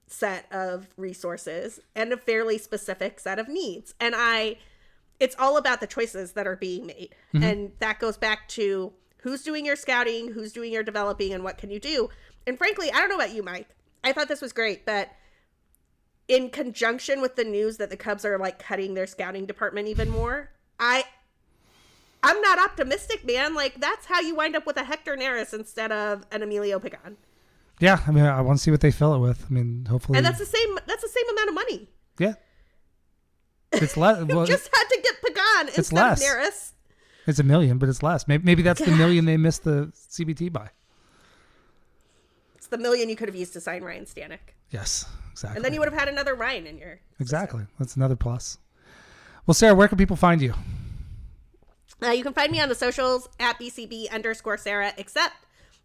Speaker 2: set of resources and a fairly specific set of needs. And it's all about the choices that are being made. Mm-hmm. And that goes back to who's doing your scouting, who's doing your developing, and what can you do? And frankly, I don't know about you, Mike. I thought this was great, but in conjunction with the news that the Cubs are like cutting their scouting department even more, I'm not optimistic, man. Like that's how you wind up with a Hector Neris instead of an Emilio Pagan.
Speaker 1: Yeah, I mean, I want to see what they fill it with. I mean, hopefully,
Speaker 2: and that's the same amount of money.
Speaker 1: Yeah, it's less. Well,
Speaker 2: just had to get Pagan instead of Neris.
Speaker 1: It's $1 million, but it's less. Maybe that's the $1 million they missed the CBT by.
Speaker 2: It's the $1 million you could have used to sign Ryan Stanek.
Speaker 1: Yes, exactly.
Speaker 2: And then you would have had another Ryan in your
Speaker 1: exactly. System. That's another plus. Well, Sarah, where can people find you?
Speaker 2: You can find me on the socials at BCB_Sarah, except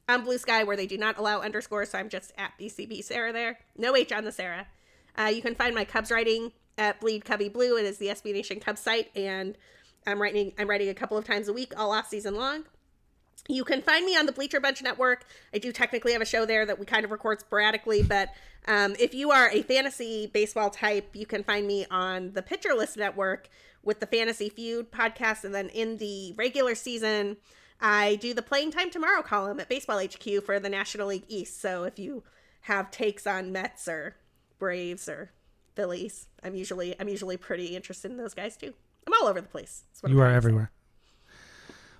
Speaker 2: on Blue Sky where they do not allow underscores, so I'm just at BCB Sarah there. No H on the Sarah. You can find my Cubs writing at Bleed Cubbie Blue. It is the SB Nation Cubs site, and I'm writing a couple of times a week all off season long. You can find me on the Bleacher Bunch Network. I do technically have a show there that we kind of record sporadically, but if you are a fantasy baseball type, you can find me on the Pitcher List Network with the Fantasy Feud podcast, and then in the regular season, I do the Playing Time Tomorrow column at Baseball HQ for the National League East. So if you have takes on Mets or Braves or Phillies, I'm usually pretty interested in those guys too. I'm all over the place.
Speaker 1: You are everywhere.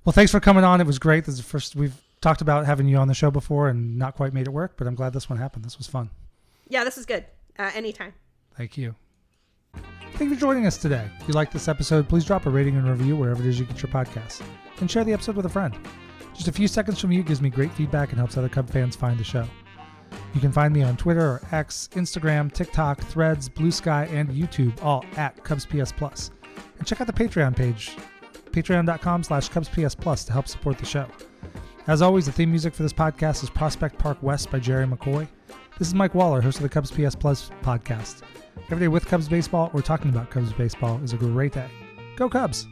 Speaker 1: Well, thanks for coming on. It was great. This is the first we've talked about having you on the show before and not quite made it work, but I'm glad this one happened. This was fun.
Speaker 2: Yeah, this is good. Anytime.
Speaker 1: Thank you. Thank you for joining us today. If you like this episode, please drop a rating and review wherever it is you get your podcasts, and share the episode with a friend. Just a few seconds from you gives me great feedback and helps other Cub fans find the show. You can find me on Twitter or X, Instagram, TikTok, Threads, Blue Sky, and YouTube, all at CubsPS+. And check out the Patreon page, patreon.com/CubsPS+ to help support the show. As always, the theme music for this podcast is Prospect Park West by Jerry McCoy. This is Mike Waller, host of the Cubs PS Plus podcast. Every day with Cubs baseball or talking about Cubs baseball is a great day. Go Cubs!